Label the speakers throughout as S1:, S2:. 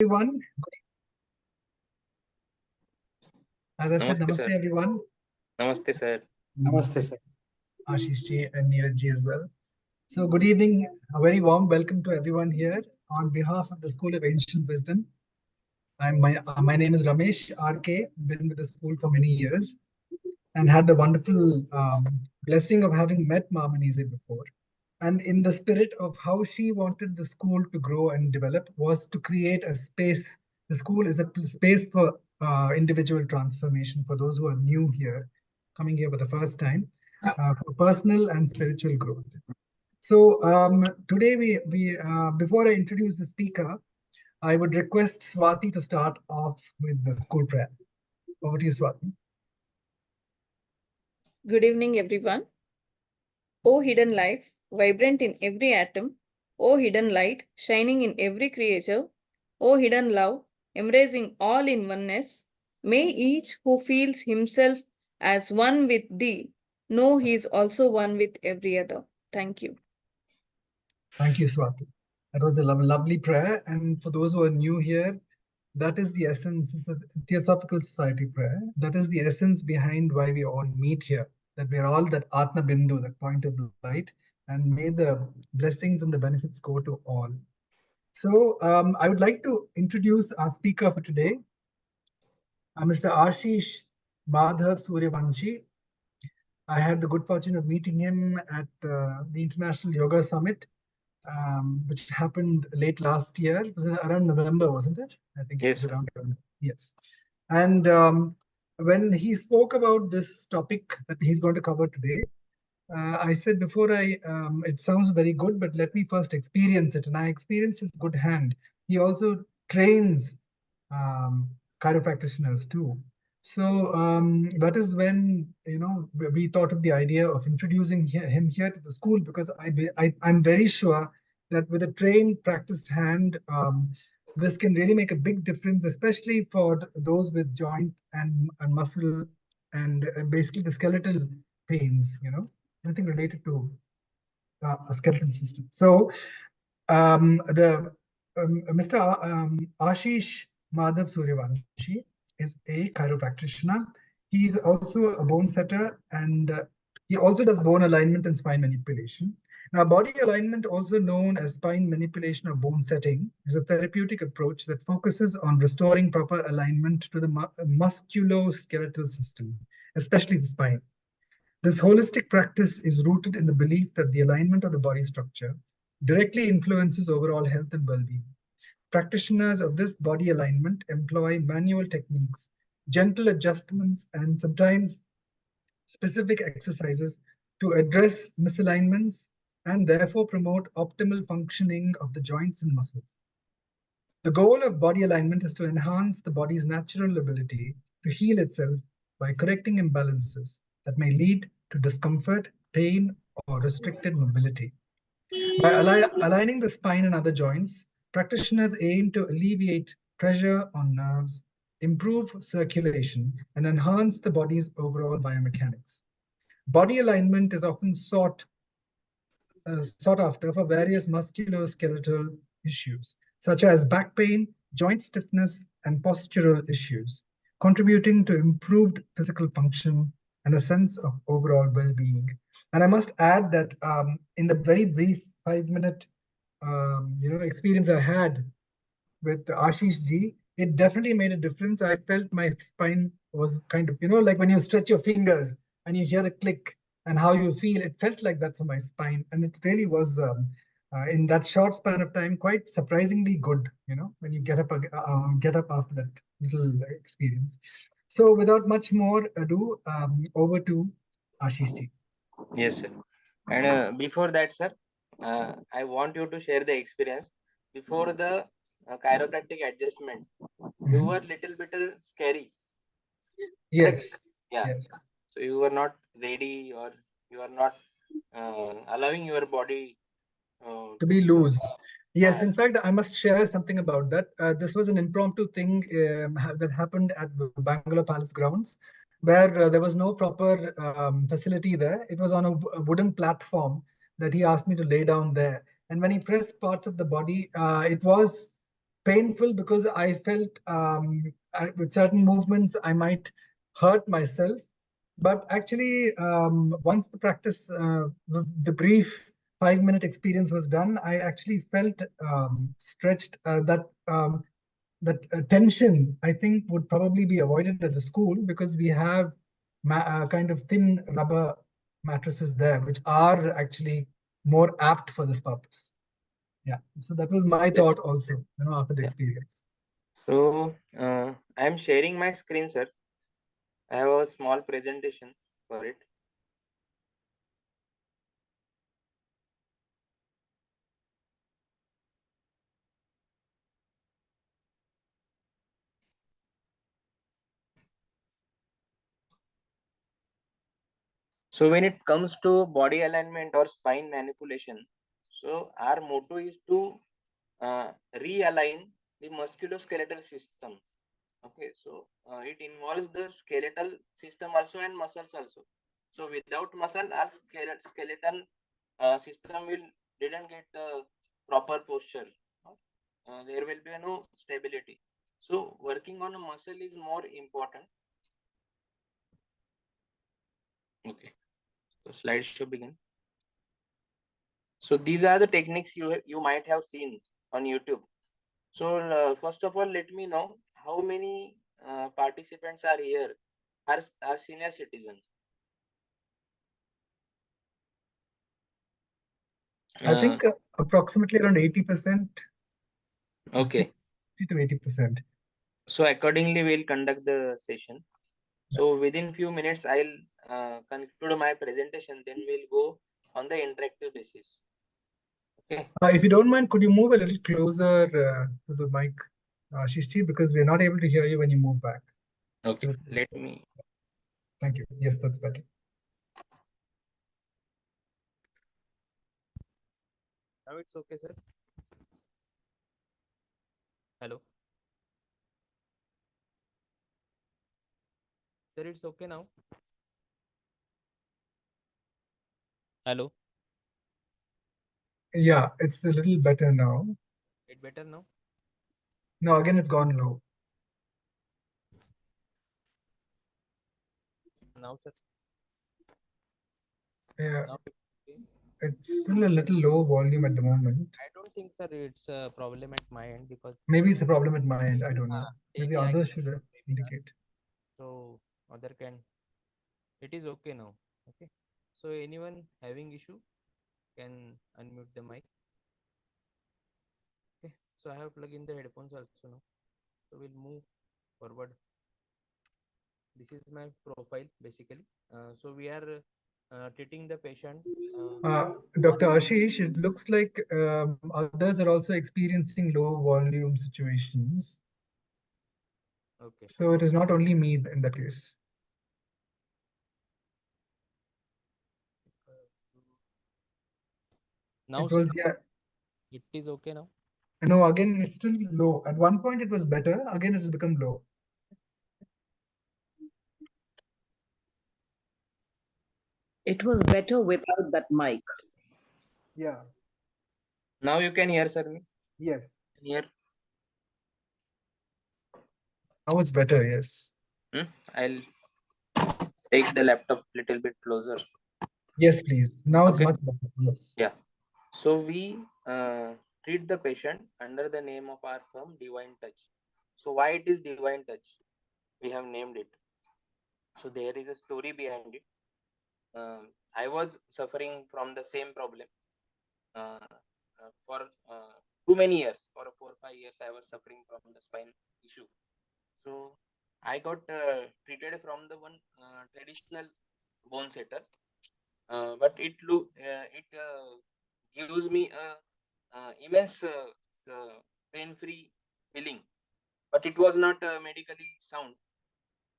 S1: Everyone. As I said,
S2: Namaste,
S1: namaste
S2: sir.
S1: everyone.
S2: Namaste, sir.
S3: Namaste, sir.
S1: Ashish ji and Neeraj ji as well. So good evening, a very warm welcome to everyone here on behalf of the School of Ancient Wisdom. My name is Ramesh RK, been with the school for many years and had the wonderful blessing of having met Mamanise before. And in the spirit of how she wanted the school to grow and develop was to create a space. The school is a space for individual transformation for those who are new here, coming here for the first time, for personal and spiritual growth. So today before I introduce the speaker, I would request Swati to start off with the school prayer. Over to you, Swati.
S4: Good evening, everyone. O hidden life, vibrant in every atom. O hidden light, shining in every creature. O hidden love, embracing all in oneness. May each who feels himself as one with thee know he is also one with every other. Thank you.
S1: Thank you, Swati. That was a lovely prayer. And for those who are new here, that is the essence, the Theosophical Society prayer. That is the essence behind why we all meet here. That we are all that Atma Bindu, that point of light, and may the blessings and the benefits go to all. So I would like to introduce our speaker for today, Mr. Ashish Madhav Suryawanshi. I had the good fortune of meeting him at the International Yoga Summit, which happened late last year. It was around November, wasn't it? I think it
S2: Yes,
S1: was
S2: sir.
S1: around November. Yes. And when he spoke about this topic that he's going to cover today, I said before it sounds very good, but let me first experience it. And I experienced his good hand. He also trains um, chiropractitioners too. So that is when we thought of the idea of introducing him here to the school, because I'm very sure that with a trained, practiced hand, this can really make a big difference, especially for those with joint and muscle and basically the skeletal pains, anything related to a skeletal system. So the Mr. Ashish Madhav Suryawanshi is a chiropractor. He is also a bone setter, and he also does bone alignment and spine manipulation. Now, body alignment, also known as spine manipulation or bone setting, is a therapeutic approach that focuses on restoring proper alignment to the musculoskeletal system, especially the spine. This holistic practice is rooted in the belief that the alignment of the body structure directly influences overall health and well-being. Practitioners of this body alignment employ manual techniques, gentle adjustments, and sometimes specific exercises to address misalignments and therefore promote optimal functioning of the joints and muscles. The goal of body alignment is to enhance the body's natural ability to heal itself by correcting imbalances that may lead to discomfort, pain, or restricted mobility. By aligning the spine and other joints, practitioners aim to alleviate pressure on nerves, improve circulation, and enhance the body's overall biomechanics. Body alignment is often sought after for various musculoskeletal issues, such as back pain, joint stiffness, and postural issues, contributing to improved physical function and a sense of overall well-being. And I must add that in the very brief 5-minute experience I had with Ashish ji, it definitely made a difference. I felt my spine was kind of, like when you stretch your fingers and you hear the click and how you feel, it felt like that for my spine. And it really was, in that short span of time, quite surprisingly good, when you get up after that little experience. So without much more ado, over to Ashish ji.
S2: Yes, sir. And before that, sir, I want you to share the experience. Before the chiropractic adjustment, you were little bit scary. Correct?
S1: Yes,
S2: Yeah.
S1: yes.
S2: So you were not ready, or you are not allowing your body
S1: To be loose. Yes,
S2: uh,
S1: in fact, I must share something about that. This was an impromptu thing that happened at the Bangalore Palace grounds, where there was no proper facility there. It was on a wooden platform that he asked me to lay down there. And when he pressed parts of the body, it was painful because I felt with certain movements I might hurt myself. But actually, once the practice, the brief 5-minute experience was done, I actually felt stretched. That tension, I think, would probably be avoided at the school because we have kind of thin rubber mattresses there, which are actually more apt for this purpose. Yeah. So that was my thought also, after the experience.
S2: So I am sharing my screen, sir. I have a small presentation for it. So when it comes to body alignment or spine manipulation, so our motto is to realign the musculoskeletal system. Okay, so it involves the skeletal system also and muscles also. So without muscle, our skeleton system will didn't get the proper posture. There will be no stability. So working on a muscle is more important. Okay, so slide should begin. So these are the techniques you might have seen on YouTube. So first of all, let me know how many participants are here, are senior citizens.
S1: I think approximately around 80%.
S2: Okay.
S1: 60 to 80%.
S2: So accordingly, we'll conduct the session. So within few minutes, I'll conclude my presentation. Then we'll go on the interactive basis. Okay.
S1: If you don't mind, could you move a little closer to the mic, Ashish, because we're not able to hear you when you move back.
S2: Okay.
S1: So,
S2: Let me.
S1: Thank you. Yes, that's better.
S2: Now it's okay, sir. Hello. Sir, it's okay now. Hello.
S1: Yeah, it's a little better now.
S2: It better now?
S1: No, again, it's gone low.
S2: Now, sir.
S1: Yeah,
S2: Now, okay.
S1: it's still a little low volume at the moment.
S2: I don't think, sir, it's a problem at my end because
S1: Maybe it's a problem at my end. I don't know. Maybe
S2: I
S1: others
S2: can
S1: should indicate.
S2: so other can. It is okay now. Okay. So anyone having issue can unmute the mic. Okay. So I have plugged in the headphones also now. So we'll move forward. This is my profile basically. So we are treating the patient.
S1: Dr. Ashish, it looks like others are also experiencing low volume situations.
S2: Okay.
S1: So it is not only me in that case.
S2: Now,
S1: It was,
S2: sir,
S1: yeah.
S2: it is okay now.
S1: No, again, it's still low. At one point, it was better. Again, it has become low.
S3: It was better without that mic.
S1: Yeah.
S2: Now you can hear, sir.
S1: Yes.
S2: Here.
S1: Now it's better. Yes.
S2: I'll take the laptop little bit closer.
S1: Yes, please. Now it's
S2: Okay.
S1: much better. Yes.
S2: Yeah. So we treat the patient under the name of our firm, Divine Touch. So why it is Divine Touch? We have named it. So there is a story behind it. I was suffering from the same problem for too many years. For 4 or 5 years, I was suffering from the spine issue. So I got treated from the one traditional bone setter, but it gives me a immense pain-free feeling, but it was not medically sound.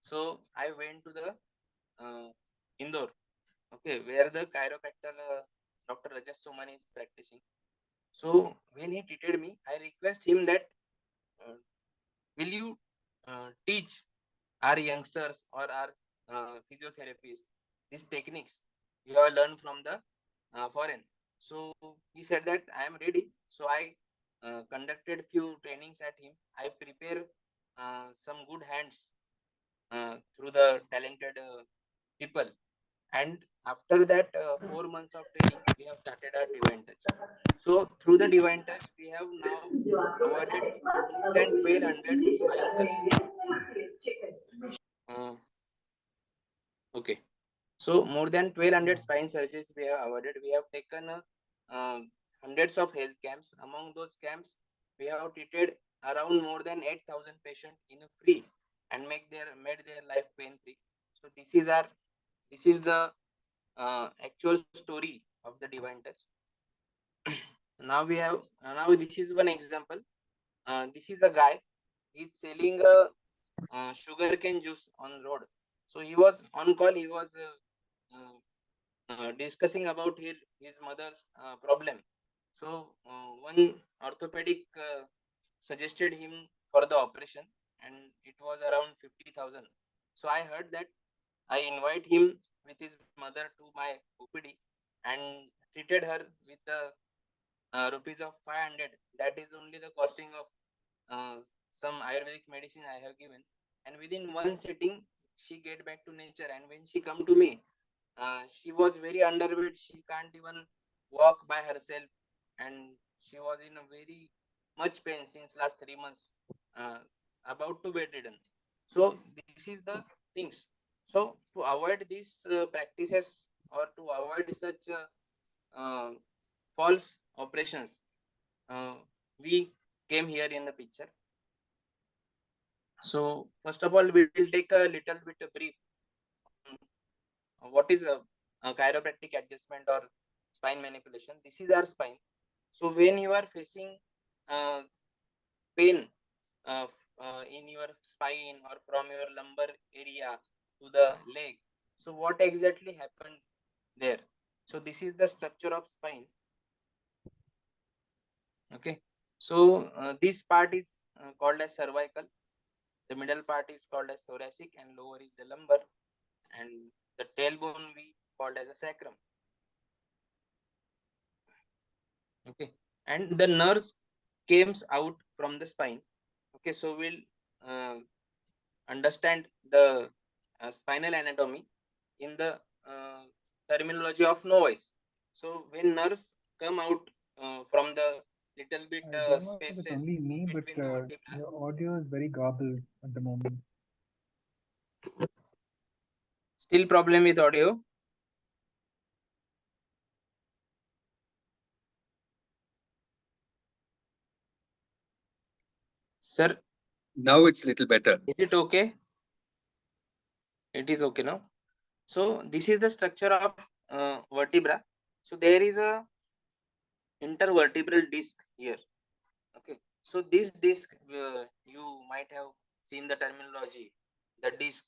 S2: So I went to the Indore, okay, where the chiropractor Dr. Rajas Somani is practicing. So when he treated me, I request him that will you teach our youngsters or our physiotherapists these techniques you have learned from the foreign. So he said that I am ready. So I conducted few trainings at him. I prepare some good hands through the talented people. And after that 4 months of training, we have started our divine touch. So through the divine touch, we have now avoided more than 1200 spine surgeries. Okay. So more than 1200 spine surgeries we have avoided. We have taken hundreds of health camps. Among those camps, we have treated around more than 8,000 patients in a free and made their life pain free. So this is the actual story of the divine touch. Now we have now this is one example. This is a guy. He's selling a sugarcane juice on road. So he was on call. He was discussing about his mother's problem. So one orthopedic suggested him for the operation, and it was around 50,000. So I heard that. I invite him with his mother to my OPD and treated her with the rupees of 500. That is only the costing of some Ayurvedic medicine I have given. And within one sitting, she get back to nature. And when she come to me, she was very underweight. She can't even walk by herself, and she was in a very much pain since last 3 months, uh, about to bedridden. So this is the things. So to avoid these practices, or to avoid such false operations, uh, we came here in the picture. So first of all, we will take a little bit of brief on what is a chiropractic adjustment or spine manipulation. This is our spine. So when you are facing uh, pain in your spine or from your lumbar area to the leg, so what exactly happened there? So this is the structure of spine. Okay. So this part is called as cervical. The middle part is called as thoracic, and lower is the lumbar, and the tailbone we called as a sacrum. Okay. And the nerves comes out from the spine. Okay, so we'll uh, understand the spinal anatomy in the uh, terminology of novice. So when nerves come out from the little bit
S1: I don't know if it's
S2: spaces
S1: only me, but
S2: between the vertebra.
S1: your audio is very garbled at the moment.
S2: Still problem with audio? Sir,
S5: Now it's little better.
S2: is it okay? It is okay now. So this is the structure of vertebra. So there is a intervertebral disc here. Okay. So this disc, you might have seen the terminology, the disc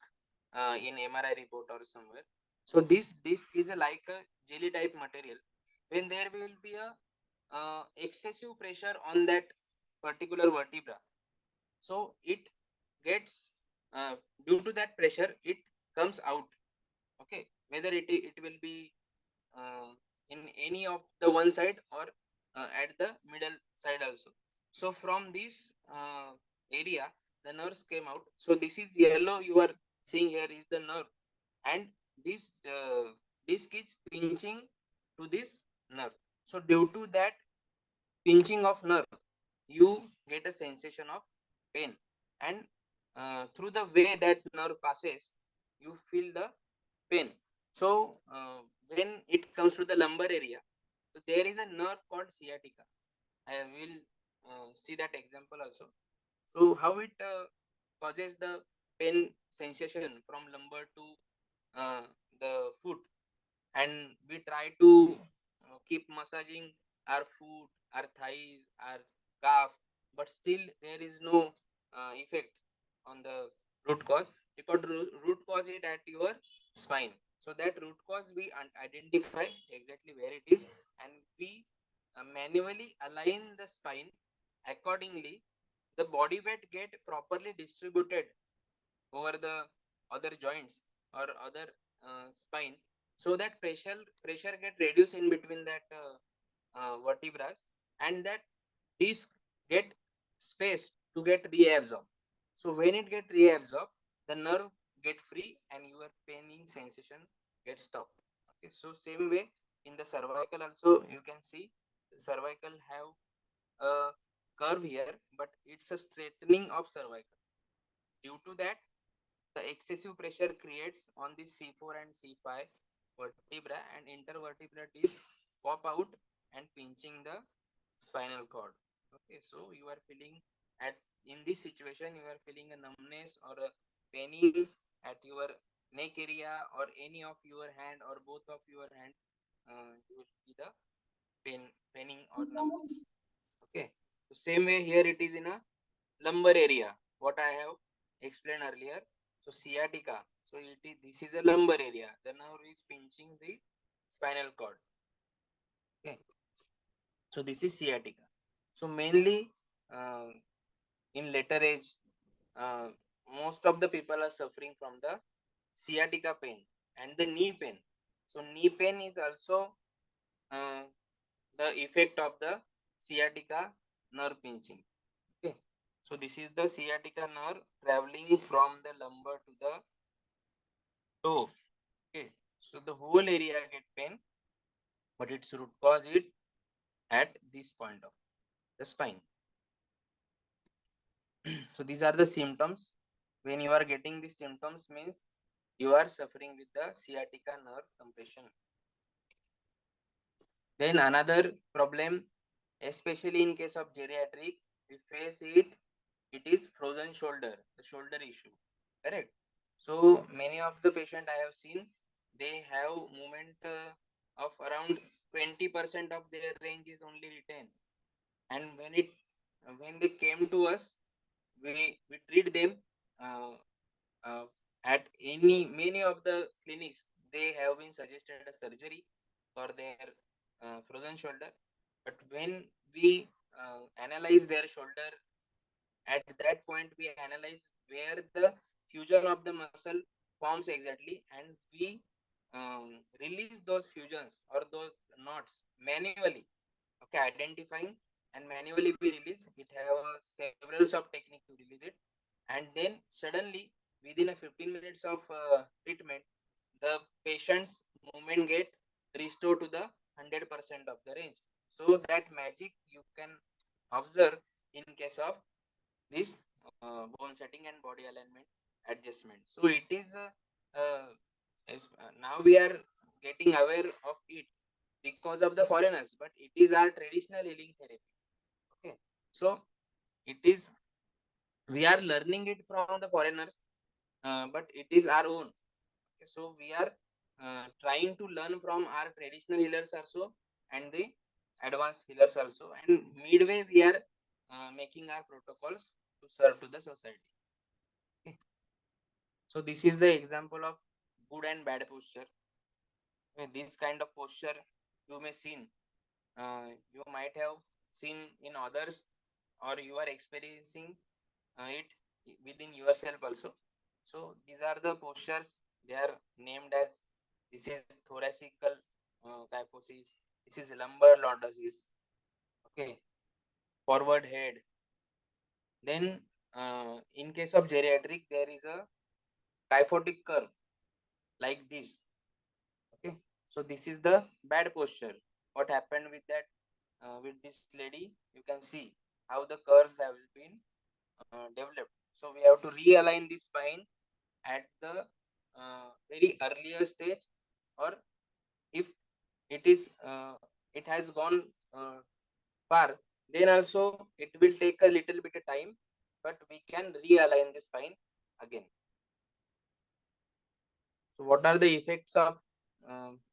S2: in MRI report or somewhere. So this disc is like a jelly type material. When there will be a excessive pressure on that particular vertebra, so it gets due to that pressure, it comes out. Okay, whether it will be in any of the one side or at the middle side also. So from this area, the nerves came out. So this is yellow you are seeing here is the nerve, and this disc is pinching to this nerve. So due to that pinching of nerve, you get a sensation of pain, and through the way that nerve passes, you feel the pain. So when it comes to the lumbar area, so there is a nerve called sciatica. I will see that example also. So how it causes the pain sensation from lumbar to the foot, and we try to keep massaging our foot, our thighs, our calf, but still there is no effect on the root cause, because root cause is at your spine. So that root cause we identify exactly where it is, and we manually align the spine accordingly. The body weight get properly distributed over the other joints or other spine, so that pressure get reduced in between that vertebrae, and that disc get space to get reabsorbed. So when it get reabsorbed, the nerve get free and your paining sensation gets stopped. Okay, so same way in the cervical also you can see the cervical have a curve here, but it's a straightening of cervical. Due to that, the excessive pressure creates on the C4 and C5 vertebra and intervertebral disc pop out and pinching the spinal cord. Okay, so you are feeling at in this situation you are feeling a numbness or a paining at your neck area or any of your hand or both of your hand. You will see the paining or numbness. Okay, so same way here it is in a lumbar area. What I have explained earlier. So sciatica. So this is a lumbar area. The nerve is pinching the spinal cord. Okay. So this is sciatica. So mainly uh, in later age, uh, most of the people are suffering from the sciatica pain and the knee pain. So knee pain is also uh, the effect of the sciatica nerve pinching. Okay. So this is the sciatica nerve traveling from the lumbar to the toe. Okay. So the whole area get pain, but its root cause it at this point of the spine. So these are the symptoms. When you are getting these symptoms means you are suffering with the sciatica nerve compression. Then another problem, especially in case of geriatric, we face it. It is frozen shoulder, the shoulder issue. Correct. So many of the patient I have seen, they have movement of around 20% of their range is only retained. And when they came to us, we treat them uh, uh, at many of the clinics. They have been suggested a surgery for their frozen shoulder. But when we analyze their shoulder, at that point we analyze where the fusion of the muscle forms exactly, and we release those fusions or those knots manually. Okay, identifying and manually we release it. Have several of technique to release it, and then suddenly within a 15 minutes of treatment, the patient's movement get restored to the 100% of the range. So that magic you can observe in case of this bone setting and body alignment adjustment. So it is now we are getting aware of it because of the foreigners, but it is our traditional healing therapy. Okay, so it is we are learning it from the foreigners, but it is our own. Okay, so we are trying to learn from our traditional healers also and the advanced healers also, and midway we are making our protocols to serve to the society. Okay. So this is the example of good and bad posture. This kind of posture you may seen, you might have seen in others, or you are experiencing it within yourself also. So these are the postures. They are named as, this is thoracical kyphosis. This is lumbar lordosis. Okay, forward head. Then in case of geriatric, there is a kyphotic curve like this. Okay, so this is the bad posture. What happened with that with this lady? You can see how the curves have been developed. So we have to realign the spine at the very earlier stage, or if it is it has gone far, then also it will take a little bit of time, but we can realign the spine again. So what are the effects of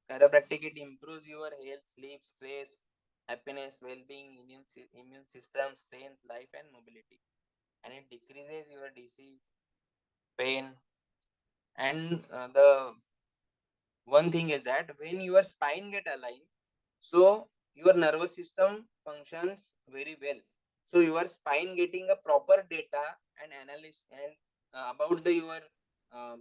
S2: chiropractic? It improves your health, sleep, stress, happiness, well-being, immune system, strength, life, and mobility. And it decreases your disease, pain. And the one thing is that when your spine get aligned, so your nervous system functions very well. So your spine getting a proper data and analysis and about the your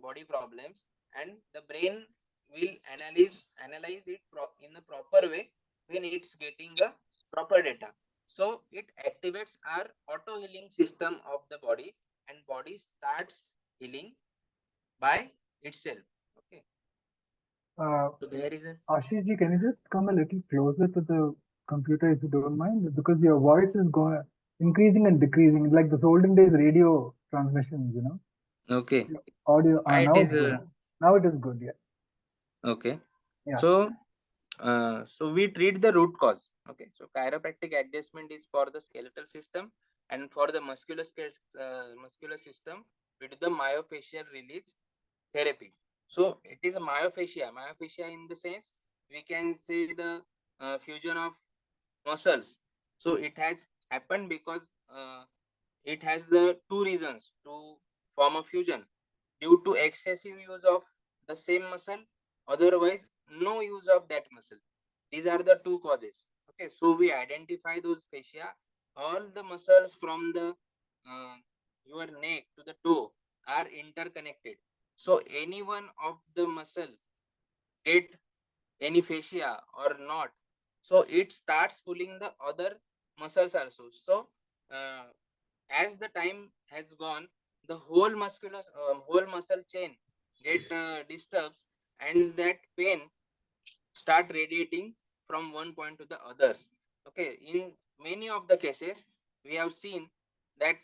S2: body problems, and the brain will analyze it in a proper way when it's getting a proper data. So it activates our auto healing system of the body, and body starts healing by itself. Okay. So there is a
S1: Ashish ji, can you just come a little closer to the computer if you don't mind? Because your voice is going increasing and decreasing, like the olden days radio transmissions, you know.
S2: okay.
S1: Your audio.
S2: It
S1: Now
S2: is
S1: it's good. Now it is good. Yes.
S2: okay.
S1: Yeah.
S2: So we treat the root cause. Okay. So chiropractic adjustment is for the skeletal system, and for the muscular system, we do the myofascial release therapy. So it is a myofascia. Myofascia in the sense we can say the fusion of muscles. So it has happened because it has the two reasons to form a fusion: due to excessive use of the same muscle, otherwise no use of that muscle. These are the two causes. Okay, so we identify those fascia. All the muscles from the your neck to the toe are interconnected. So any one of the muscle get any fascia or not, so it starts pulling the other muscles also. So uh, as the time has gone, the whole muscle chain get disturbs, and that pain start radiating from one point to the others. Okay, in many of the cases we have seen that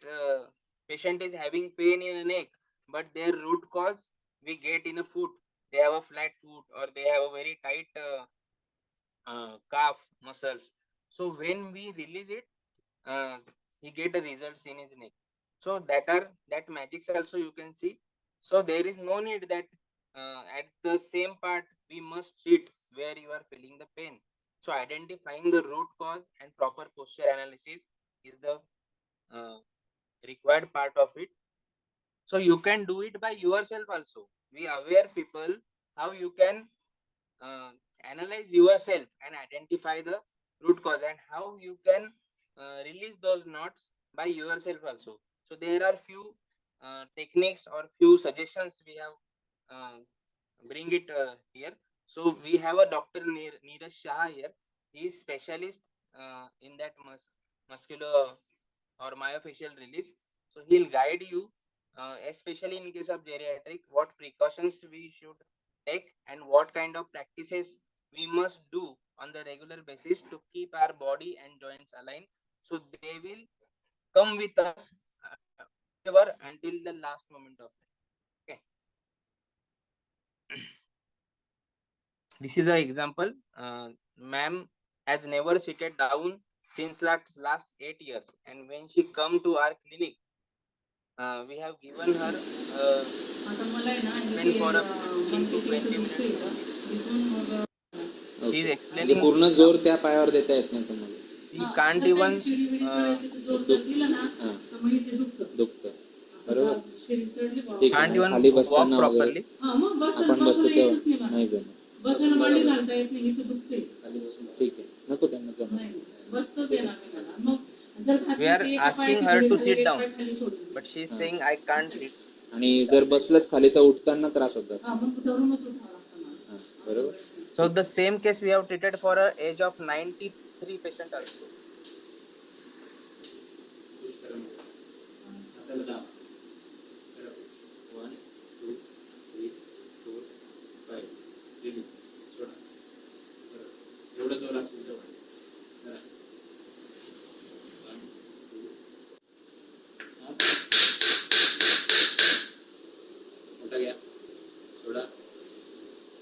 S2: patient is having pain in a neck, but their root cause we get in a foot. They have a flat foot, or they have a very tight calf muscles. So when we release it, uh, he get the results in his neck. So that magics also you can see. So there is no need that at the same part we must treat where you are feeling the pain. So identifying the root cause and proper posture analysis is the uh, required part of it. So you can do it by yourself also. We aware people how you can uh, analyze yourself and identify the root cause, and how you can release those knots by yourself also. So there are few techniques or few suggestions we have bring it here. So we have a Dr. Neeraj Shah here. He is specialist in that muscular or myofascial release. So he'll guide you, especially in case of geriatric, what precautions we should take and what kind of practices we must do on the regular basis to keep our body and joints aligned. So they will come with us forever until the last moment of time. Okay. This is an example. Ma'am has never seated down since last 8 years, and when she come to our clinic, we have given her treatment for a 15 to 20 minutes only. She is explaining
S6: पूर्ण जोर त्या पायावर देता येत नाही तुम्हाला.
S2: she can't even
S6: दुखतं बरोबर. ठीक
S2: can't
S6: आहे,
S2: even
S6: खाली
S2: walk
S6: बसताना वगैरे
S2: properly.
S6: आपण बसतो तेव्हा नाही जमत. ठीक आहे, नको त्यांना जमत.
S2: We are asking her to sit down, but she is saying I can't sit.
S6: आणि जर बसलंच खाली तर उठताना त्रास होत असतो. बरोबर.
S2: So the same case we have treated for a age of 93 patient also.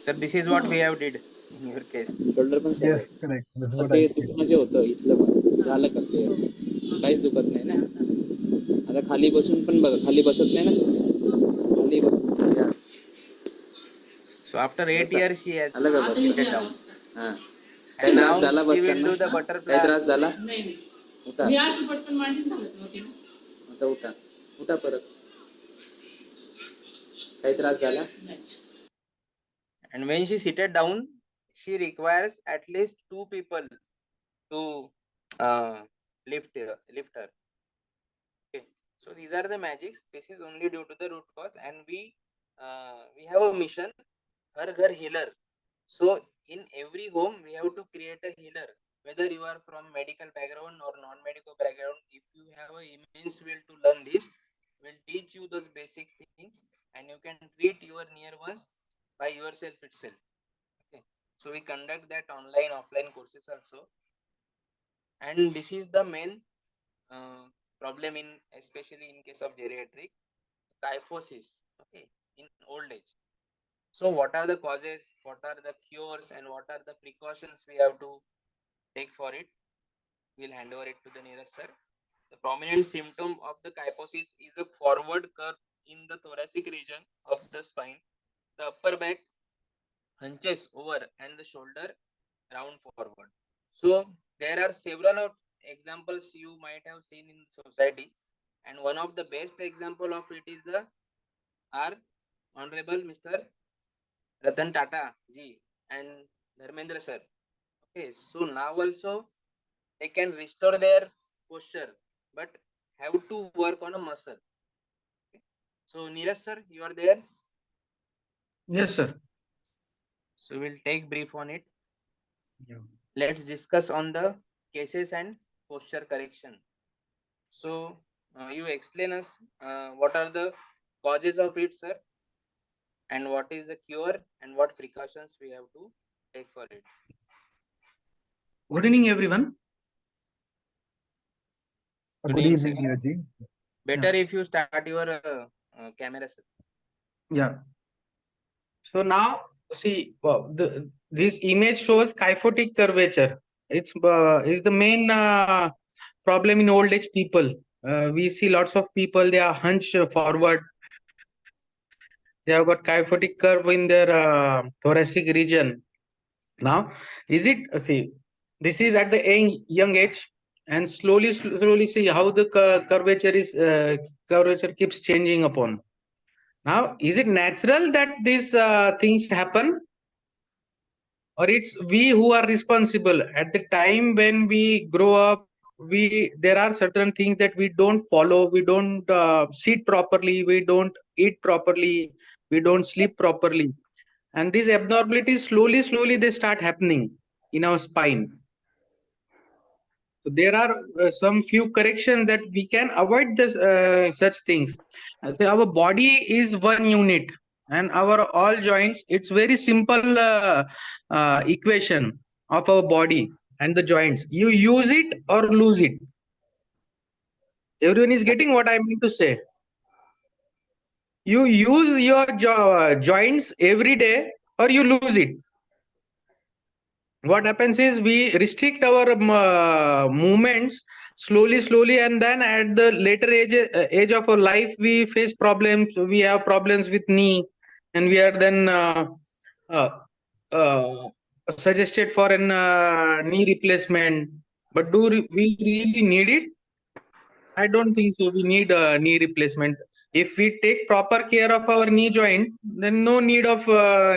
S2: Sir, this is what we have did in your case.
S6: Shoulder पण
S1: Yes, correct. This is what
S6: ते
S1: I feel.
S6: दुखणं जे होतं इथलं पण झालं का ते काहीच दुखत नाही ना. आता खाली बसून पण बघा, खाली बसत नाही ना, खाली बस.
S2: So after 8 years she has
S6: आलं का
S2: seated down.
S6: हा.
S2: And now
S6: झाला
S2: she will
S6: बसताना
S2: do the
S6: काही
S2: butterfly
S6: त्रास
S2: also.
S6: झाला? उठा आता उठा, उठा परत. काही त्रास झाला?
S2: And when she seated down, she requires at least 2 people to lift her. Okay. So these are the magics. This is only due to the root cause, and we have a mission, Har Ghar Healer. So in every home we have to create a healer whether you are from medical background or non-medical background, if you have an immense will to learn this, will teach you those basic things, and you can treat your near ones by yourself itself. Okay, so we conduct that online, offline courses also, and this is the main problem in, especially in case of geriatric, kyphosis. Okay, in old age. So what are the causes, what are the cures, and what are the precautions we have to take for it? We'll hand over it to the nearest sir. The prominent symptom of the kyphosis is a forward curve in the thoracic region of the spine. The upper back hunches over and the shoulder round forward. So there are several of examples you might have seen in society, and one of the best example of it is the our honorable Mr. Ratan Tata ji and Dharmendra sir. Okay, so now also they can restore their posture, but have to work on a muscle. Okay. So Neeraj sir, you are there.
S7: Yes, sir.
S2: So we'll take brief on it.
S7: Yeah.
S2: Let's discuss on the cases and posture correction. So you explain us what are the causes of it, sir, and what is the cure and what precautions we have to take for it.
S7: Good evening, everyone.
S1: Good evening, Neeraj.
S2: Better if you start your camera, sir.
S7: Yeah. So now, see, this image shows kyphotic curvature. It's the main problem in old age people. We see lots of people, they are hunched forward. They have got kyphotic curve in their thoracic region. Now, is it, see, this is at the young age, and slowly see how the curvature keeps changing upon. Now, is it natural that these things happen, or it's we who are responsible? At the time when we grow up, there are certain things that we don't follow. We don't sit properly. We don't eat properly. We don't sleep properly, and these abnormalities slowly they start happening in our spine. So there are some few corrections that we can avoid this such things. So our body is one unit, and our all joints. It's very simple equation of our body and the joints. You use it or lose it. Everyone is getting what I mean to say. You use your joints every day, or you lose it. What happens is we restrict our movements slowly, and then at the later age of our life, we face problems. We have problems with knee, and we are then uh, suggested for an knee replacement. But we really need it? I don't think so. We need a knee replacement. If we take proper care of our knee joint, then no need of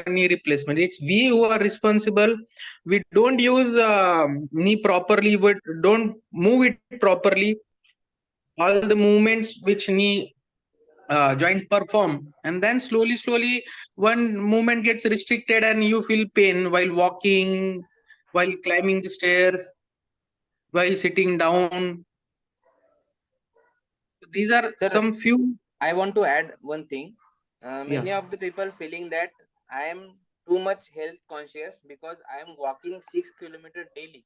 S7: knee replacement. It's we who are responsible. We don't use knee properly, but don't move it properly. All the movements which knee joint perform, and then slowly, one movement gets restricted, and you feel pain while walking, while climbing the stairs, while sitting down. These are
S2: Sir,
S7: some few.
S2: I want to add one thing. Many
S7: Yeah.
S2: of the people feeling that I am too much health conscious because I am walking 6 kilometers daily.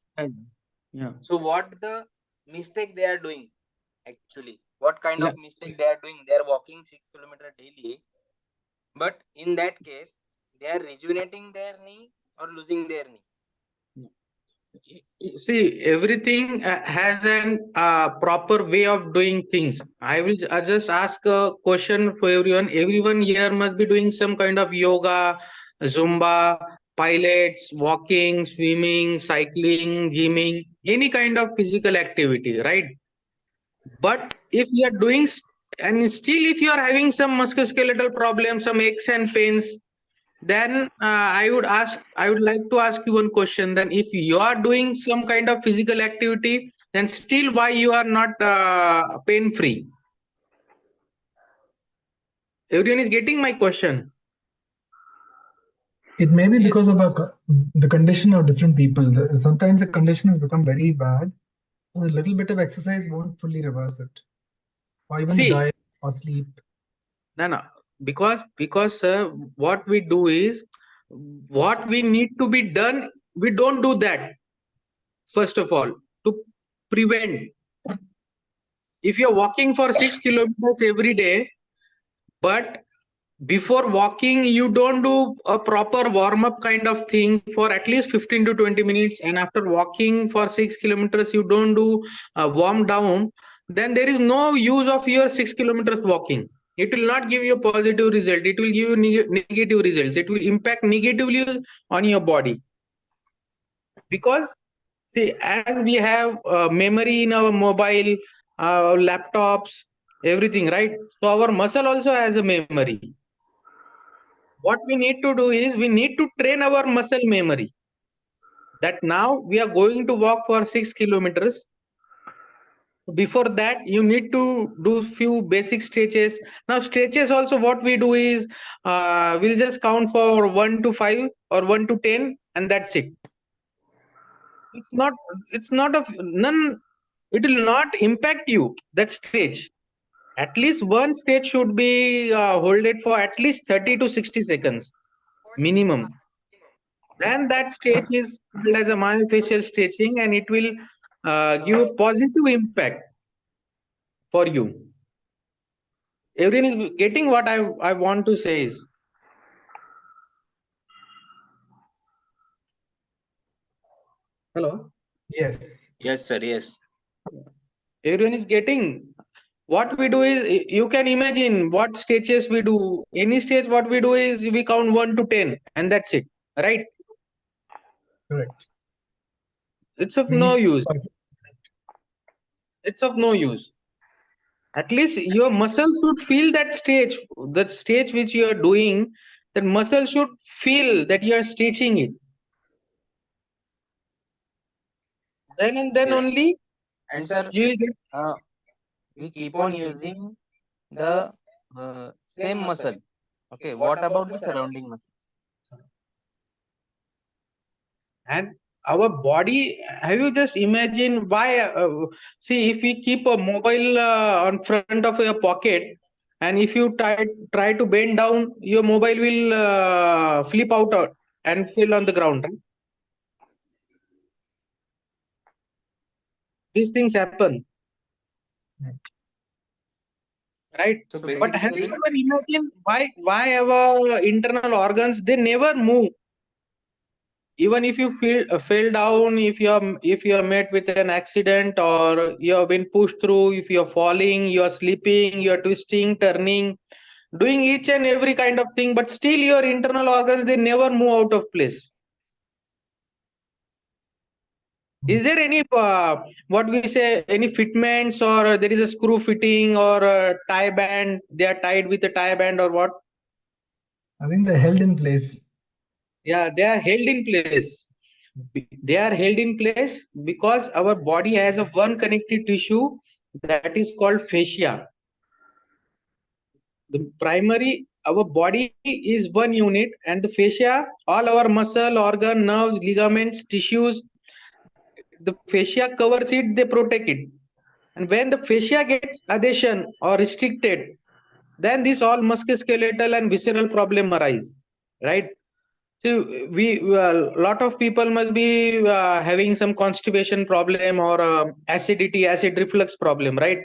S7: Yeah.
S2: So what the mistake they are doing actually? What kind of mistake they are doing? They are walking 6 kilometers daily, but in that case, they are rejuvenating their knee or losing their knee.
S7: See, everything has an proper way of doing things. I will just ask a question for everyone. Everyone here must be doing some kind of yoga, Zumba, pilates, walking, swimming, cycling, gymming, any kind of physical activity, right? But if you are doing, and still if you are having some musculoskeletal problems, some aches and pains, then I would like to ask you one question. Then if you are doing some kind of physical activity, then still why you are not pain free? Everyone is getting my question.
S1: It may be
S2: Yes.
S1: because of the condition of different people. Sometimes the condition has become very bad. A little bit of exercise won't fully reverse it, or even the
S7: See,
S1: diet or sleep.
S7: no, because what we do is what we need to be done. We don't do that. First of all, to prevent. If you're walking for 6 kilometers every day, but before walking you don't do a proper warm up kind of thing for at least 15 to 20 minutes, and after walking for 6 kilometers you don't do a warm down, then there is no use of your 6 kilometers walking. It will not give you a positive result. It will give you negative results. It will impact negatively on your body. Because see, as we have memory in our mobile, laptops, everything, right? So our muscle also has a memory. What we need to do is we need to train our muscle memory, that now we are going to walk for 6 kilometers. Before that you need to do few basic stretches. Now stretches also, what we do is we'll just count for 1 to 5 or 1 to 10, and that's it. It's not of none. It will not impact you, that stretch. At least one stretch should be hold it for at least 30 to 60 seconds minimum. Then that stretch is called as a myofascial stretching, and it will give a positive impact for you. Everyone is getting what I want to say is. Hello?
S1: Yes.
S2: Yes, sir. Yes.
S7: Everyone is getting. What we do is, you can imagine what stages we do. Any stage, what we do is we count 1 to 10, and that's it. Right?
S1: Correct.
S7: It's of
S1: We
S7: no
S1: need
S7: use. It's of no use. At least your muscle should feel that stage which you are doing, that muscle should feel that you are stretching it. Then and then
S2: Yes.
S7: only
S2: And sir,
S7: you will get.
S2: we keep on using the same muscle. Okay. What about the surrounding muscle?
S7: And our body, have you just imagined why? See, if we keep a mobile on front of your pocket, and if you try to bend down, your mobile will flip out and fall on the ground. Right? These things happen, right?
S2: So
S7: But have you
S2: basically,
S7: ever imagined why our internal organs, they never move? Even if you fell down, if you are met with an accident, or you have been pushed through, if you are falling, you are sleeping, you are twisting, turning, doing each and every kind of thing, but still your internal organs, they never move out of place. Is there any what we say, any fitments, or there is a screw fitting or a tie band, they are tied with a tie band or what?
S1: I think they're held in place.
S7: Yeah, they are held in place. They are held in place because our body has a one connective tissue that is called fascia. The primary, our body is one unit, and the fascia, all our muscle, organ, nerves, ligaments, tissues, the fascia covers it, they protect it. And when the fascia gets adhesion or restricted, then this all musculoskeletal and visceral problem arise, right? So we a lot of people must be having some constipation problem, or acidity, acid reflux problem, right?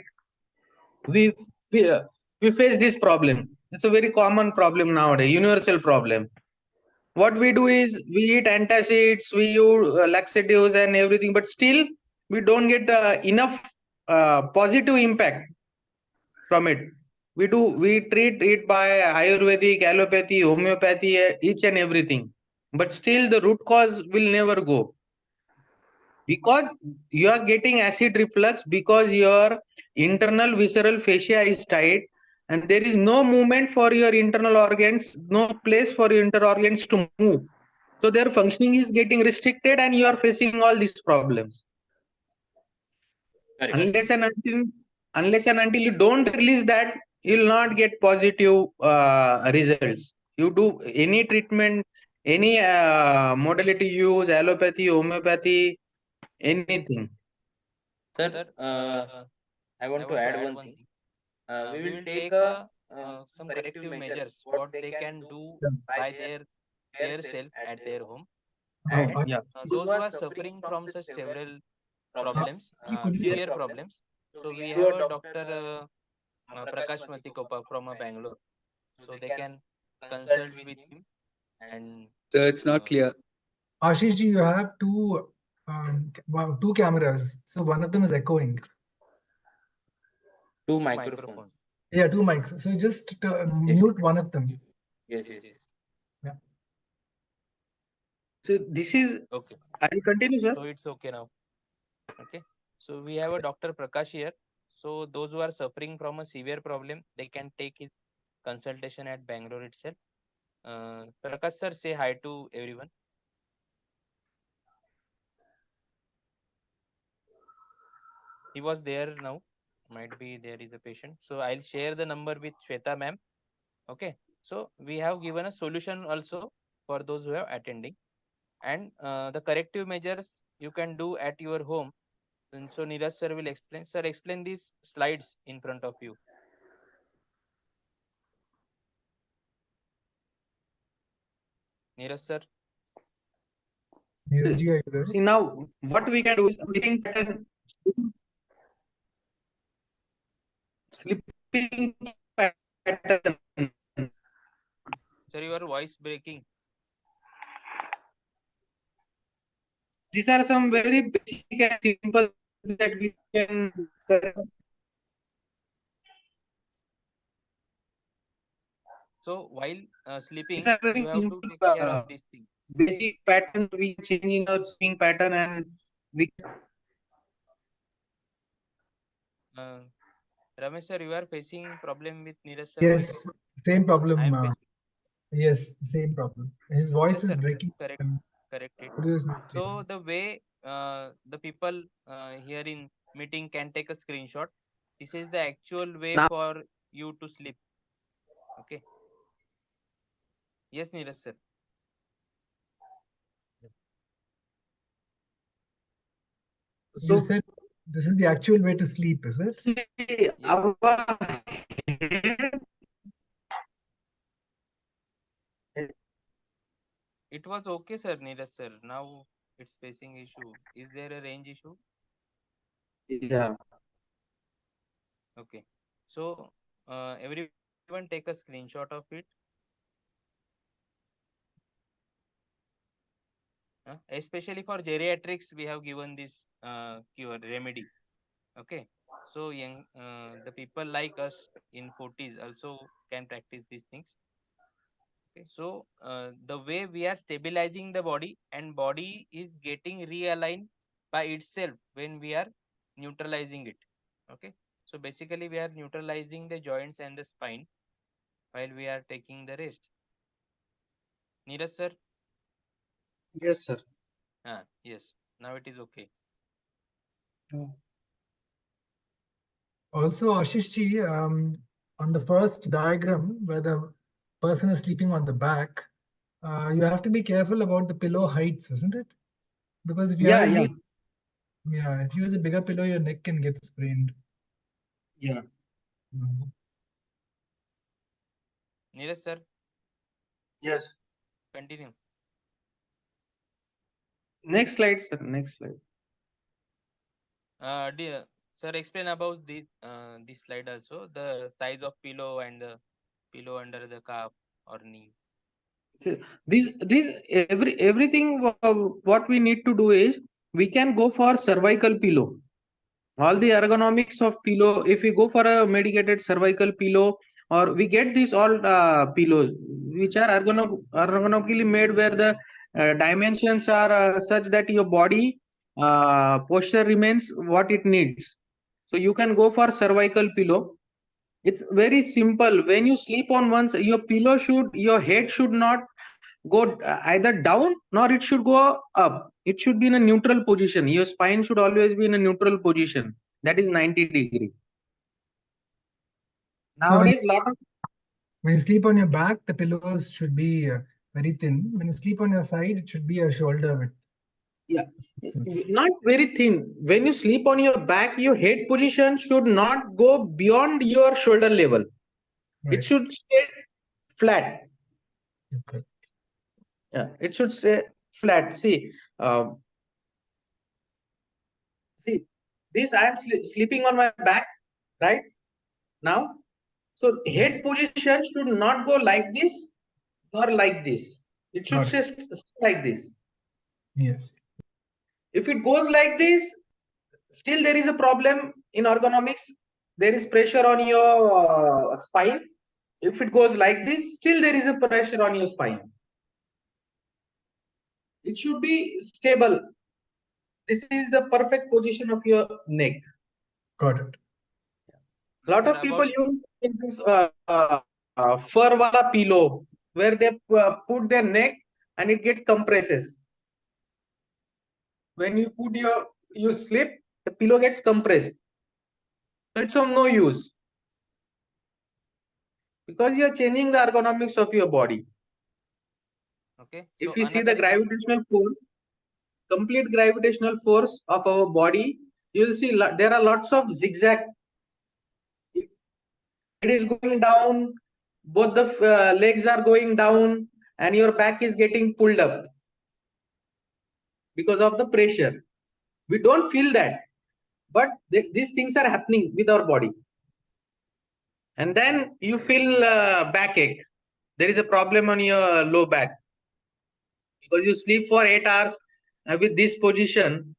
S7: We we uh, we face this problem. It's a very common problem nowadays, universal problem. What we do is we eat antacids, we use laxatives and everything, but still we don't get enough positive impact from it. We treat it by Ayurvedic, allopathy, homeopathy, each and everything, but still the root cause will never go, because you are getting acid reflux because your internal visceral fascia is tight, and there is no movement for your internal organs, no place for your internal organs to move. So their functioning is getting restricted, and you are facing all these problems.
S2: correct.
S7: Unless and until you don't release that, you will not get positive results. You do any treatment, Any modality use, allopathy, homeopathy, anything.
S2: Sir, I want to add one thing. We will take some corrective measures, what they can do by their self at their home. And
S7: Yeah.
S2: those who are suffering from such several problems,
S1: Could you-
S2: severe problems. So we have a Dr. Prakash Matikopa from Bangalore. So they can consult with him and
S5: So it's not clear.
S1: Ashish ji, you have two cameras. So one of them is echoing.
S2: two microphones.
S1: Yeah, two mics. So just mute one of them.
S2: Yes.
S7: So this is
S2: Okay.
S7: I will continue, sir.
S2: So it's okay now. Okay. So we have a Dr. Prakash here. So those who are suffering from a severe problem, they can take his consultation at Bangalore itself. Prakash sir, say hi to everyone. He was there now. Might be there is a patient. So I'll share the number with Shweta ma'am. Okay. So we have given a solution also for those who are attending. And the corrective measures you can do at your home. And so Neeraj sir will explain. Sir, explain these slides in front of you. Neeraj sir.
S1: Neeraj ji, are you there?
S7: See, now what we can do is sleeping pattern. Sleeping pattern.
S2: Sir, your voice breaking.
S7: These are some very basic and simple that we can correct.
S2: So while sleeping,
S7: These are very
S2: you have to
S7: simple,
S2: take care of these things.
S7: basic pattern we change in our sleeping pattern, and we
S2: Ramesh sir, you are facing problem with Neeraj sir
S1: Yes,
S2: voice?
S1: same problem.
S2: I am facing.
S1: Yes, same problem. His voice
S2: Yes,
S1: is
S2: sir.
S1: breaking.
S2: Correct it.
S1: Audio is not clear.
S2: So the way the people here in meeting can take a screenshot. This is the actual way
S7: Now-
S2: for you to sleep. Okay. Yes, Neeraj sir.
S1: You said this is the actual way to sleep, is it?
S7: see, our
S2: It was okay, sir, Neeraj sir. Now it's facing issue. Is there a range issue?
S7: yeah.
S2: Okay. So everyone take a screenshot of it. Especially for geriatrics, we have given this cure remedy. Okay. So young the people like us in 40s also can practice these things. Okay. So the way we are stabilizing the body and body is getting realigned by itself when we are neutralizing it. Okay. So basically we are neutralizing the joints and the spine while we are taking the rest. Neeraj sir?
S7: Yes, sir.
S2: Yes. Now it is okay.
S1: Also, Ashish ji, on the first diagram where the person is sleeping on the back, you have to be careful about the pillow heights, isn't it? Because if you
S7: Yeah,
S1: have
S7: yeah,
S1: if you use a bigger pillow, your neck can get sprained.
S7: yeah.
S2: Neeraj sir,
S7: Yes.
S2: continue.
S7: Next slide, sir. Next slide.
S2: Dear sir, explain about this slide also, the size of pillow and the pillow under the calf or knee.
S7: So everything what we need to do is we can go for cervical pillow. All the ergonomics of pillow, if we go for a medicated cervical pillow, or we get these all pillows which are ergonomically made, where the dimensions are such that your body posture remains what it needs. So you can go for cervical pillow. It's very simple. When you sleep on one, your head should not go either down, nor it should go up. It should be in a neutral position. Your spine should always be in a neutral position. That is 90-degree.
S1: So
S7: Nowadays,
S1: when you sleep on your back, the pillows should be very thin. When you sleep on your side, it should be a shoulder width.
S7: Yeah,
S1: So,
S7: not very thin. When you sleep on your back, your head position should not go beyond your shoulder level.
S1: right.
S7: It should stay flat.
S1: Okay.
S7: Yeah, it should stay flat. See, this I am sleeping on my back, right now. So head position should not go like this nor like this. It should
S1: Got it.
S7: stay like this.
S1: Yes.
S7: If it goes like this, still there is a problem in ergonomics. There is pressure on your spine. If it goes like this, still there is a pressure on your spine. It should be stable. This is the perfect position of your neck.
S1: Got it.
S7: A lot
S2: Sir,
S7: of people
S2: about
S7: use this fur wala pillow where they put their neck and it gets compresses. When you put you sleep, the pillow gets compressed. So it's of no use because you are changing the ergonomics of your body.
S2: okay.
S7: If
S2: So
S7: we see
S2: another
S7: the gravitational force, complete gravitational force of our body, you will see there are lots of zigzag. It is going down, both the legs are going down, and your back is getting pulled up because of the pressure. We don't feel that, but these things are happening with our body. And then you feel backache. There is a problem on your low back because you sleep for 8 hours with this position,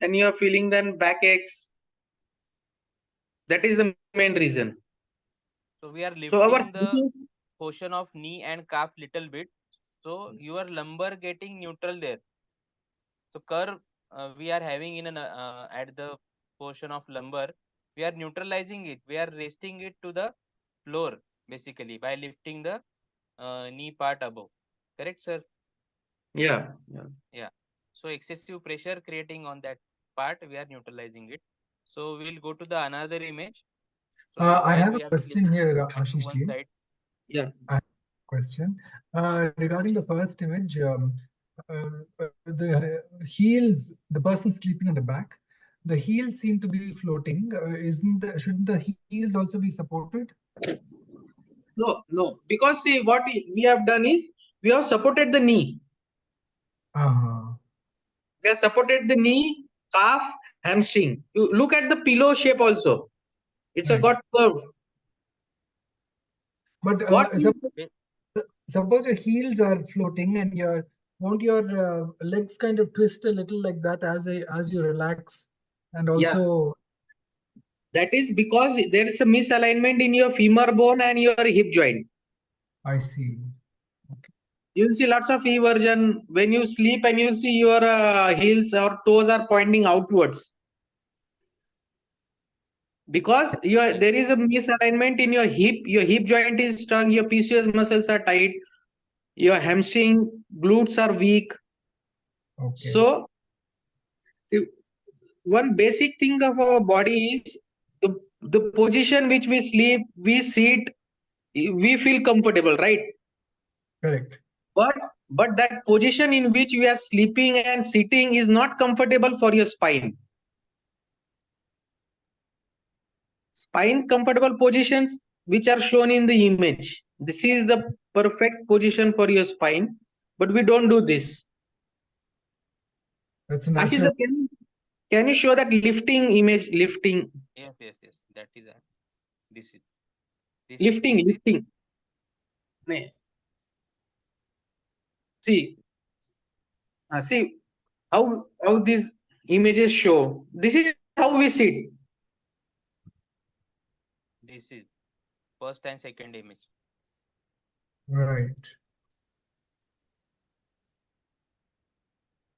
S7: and you are feeling then backaches. That is the main reason.
S2: So we are
S7: So our
S2: lifting the
S7: sleeping,
S2: portion of knee and calf little bit. So your lumbar getting neutral there. So curve we are having in an at the portion of lumbar, we are neutralizing it. We are resting it to the floor basically by lifting the knee part above. Correct, sir?
S7: yeah.
S2: Yeah. So excessive pressure creating on that part, we are neutralizing it. So we'll go to the another image. So
S1: I
S2: while
S1: have
S2: we
S1: a
S2: have
S1: question here,
S2: to
S1: Ashish
S2: one
S1: ji.
S2: side.
S7: Yeah.
S1: Question regarding the first image. The heels, the person sleeping on the back, the heels seem to be floating. Shouldn't the heels also be supported?
S7: No. Because see, what we have done is we have supported the knee.
S1: Uh-huh.
S7: We have supported the knee, calf, hamstring. You look at the pillow shape also. It's a
S1: Right.
S7: got curve.
S1: But
S7: What we,
S1: suppose your heels are floating and won't your legs kind of twist a little like that as you relax, and
S7: yeah,
S1: also
S7: that is because there is a misalignment in your femur bone and your hip joint.
S1: I see.
S7: You will see lots of eversion when you sleep and you see your heels or toes are pointing outwards. Because there is a misalignment in your hip joint is strong, your PCOS muscles are tight, your hamstring glutes are weak.
S1: Okay.
S7: So see, one basic thing of our body is the position which we sleep, we sit, we feel comfortable, right?
S1: Correct.
S7: But that position in which we are sleeping and sitting is not comfortable for your spine. Spine comfortable positions which are shown in the image. This is the perfect position for your spine, but we don't do this.
S1: That's a
S7: Ashish,
S1: natural.
S7: can you show that lifting image? Lifting.
S2: Yes. That is this is
S7: Lifting. See, see how these images show. This is how we sit.
S2: this is first and second image.
S1: Right.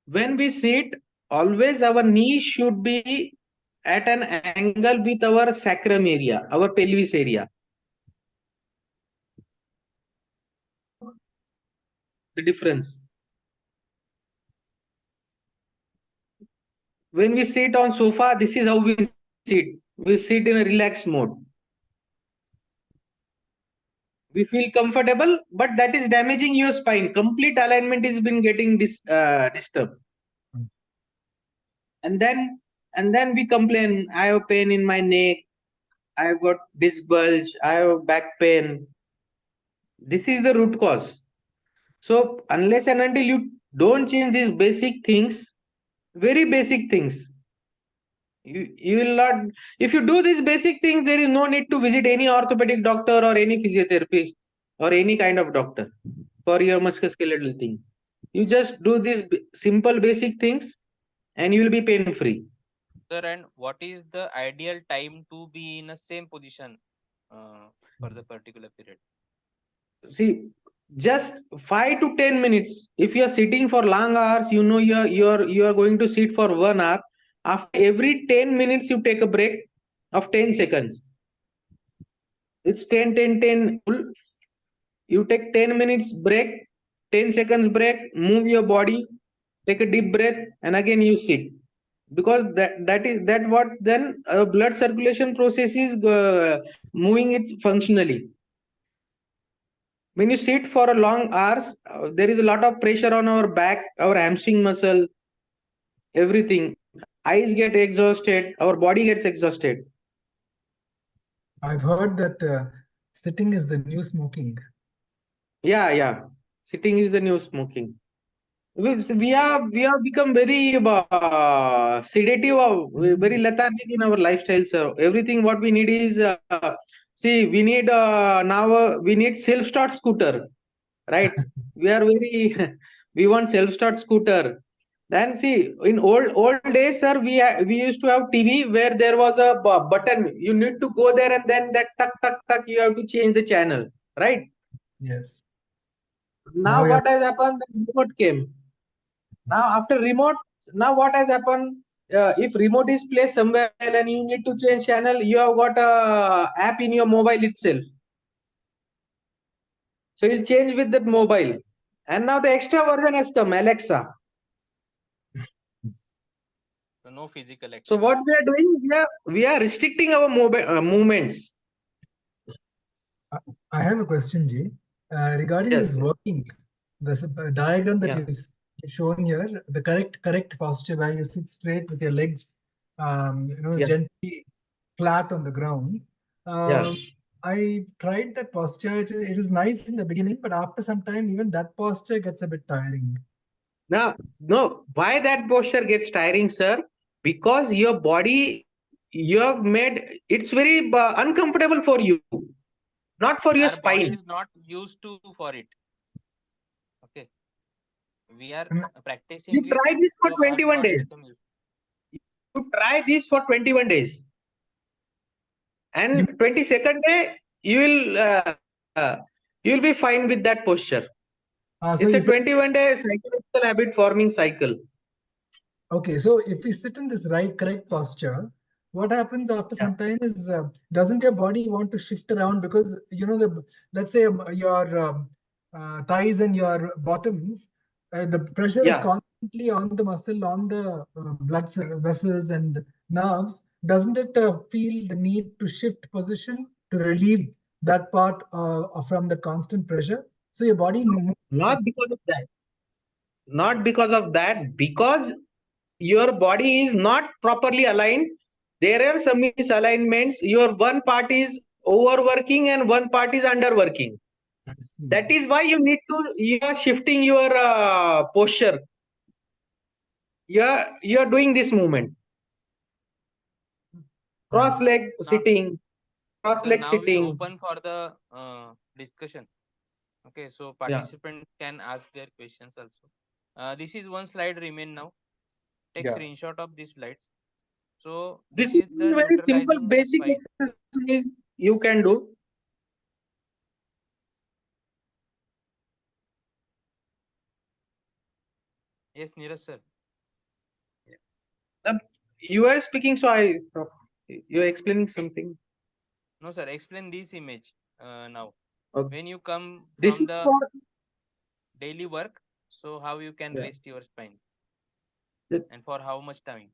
S7: When we sit, always our knee should be at an angle with our sacrum area, our pelvis area. The difference. When we sit on sofa, this is how we sit. We sit in a relaxed mode. we feel comfortable, but that is damaging your spine. Complete alignment is been getting disturbed.
S1: Mm.
S7: And then we complain, I have pain in my neck, I have got disc bulge, I have back pain. This is the root cause. So unless and until you don't change these basic things, very basic things, you will not. If you do these basic things, there is no need to visit any orthopedic doctor or any physiotherapist or any kind of doctor for your musculoskeletal thing. You just do these simple basic things and you will be pain free.
S2: Sir, and what is the ideal time to be in the same position for the particular period?
S7: See, just 5 to 10 minutes. If you are sitting for long hours, you are going to sit for 1 hour. After every 10 minutes, you take a break of 10 seconds. It's 10, 10, 10. You take 10 minutes break, 10 seconds break, move your body, take a deep breath, and again you sit. Because that what then blood circulation process is moving it functionally. When you sit for a long hours, there is a lot of pressure on our back, our hamstring muscle, everything. Eyes get exhausted, our body gets exhausted.
S1: I've heard that sitting is the new smoking.
S7: Yeah. Sitting is the new smoking. We have become very sedative, very lethargic in our lifestyle, sir. Everything what we need is see, we need now we need self-start scooter, right? We are very we want self-start scooter. Then see, in old days, sir, we used to have TV where there was a button. You need to go there and then that tuck tuck tuck. You have to change the channel, right?
S1: Yes.
S7: Now
S1: Now,
S7: what has happened? The remote came. Now after remote, now what has happened? If remote is placed somewhere and you need to change channel, you have got a app in your mobile itself. So you'll change with that mobile. And now the extra version has come, Alexa.
S2: So no physical
S7: So
S2: action.
S7: what we are doing, we are restricting our mobile movements.
S1: I have a question, Ji. Regarding
S7: Yes.
S1: this working, this diagram that
S7: Yeah.
S1: you've shown here, the correct posture where you sit straight with your legs,
S7: Yeah.
S1: gently flat on the ground.
S7: Yeah.
S1: I tried that posture. It is nice in the beginning, but after some time, even that posture gets a bit tiring.
S7: Now, no, why that posture gets tiring, sir? Because your body, you have made it's very uncomfortable for you, not for your
S2: Our body
S7: spine.
S2: is not used to for it. Okay. We are
S1: And
S2: practicing
S7: You
S2: it,
S7: try this for
S2: so our
S7: 21
S2: body
S7: days.
S2: become used.
S7: You try this for 21 days. And 22nd day, you will be fine with that posture.
S1: so
S7: It's
S1: you
S7: a
S1: said,
S7: 21-day psychological habit forming cycle.
S1: okay, so if we sit in this correct posture, what happens after
S7: Yeah.
S1: some time is, doesn't your body want to shift around? Because let's say your thighs and your bottoms, the pressure is
S7: Yeah.
S1: constantly on the muscle, on the vessels and nerves. Doesn't it feel the need to shift position to relieve that part from the constant pressure? So your body moves.
S7: Not because of that. Not because of that. Because your body is not properly aligned. There are some misalignments. Your one part is overworking and one part is underworking. That is why you are shifting your posture. You are doing this movement. Cross leg
S2: Now,
S7: sitting, cross
S2: sir,
S7: leg
S2: now we
S7: sitting.
S2: open for the discussion. Okay, so
S7: Yeah.
S2: participants can ask their questions also. This is one slide remain now. Take
S7: Yeah.
S2: screenshot of these slides. So
S7: This
S2: this
S7: is
S2: is the
S7: very simple,
S2: neutralizing the
S7: basic
S2: spine.
S7: exercise you can do.
S2: Yes, Neeraj sir.
S7: You are speaking, so I stop. You're explaining something.
S2: No, sir. Explain this image now.
S7: Okay.
S2: When you come
S7: This
S2: from
S7: is
S2: the
S7: for
S2: daily work, so how you can
S7: yeah.
S2: rest your spine
S7: The-
S2: and for how much time?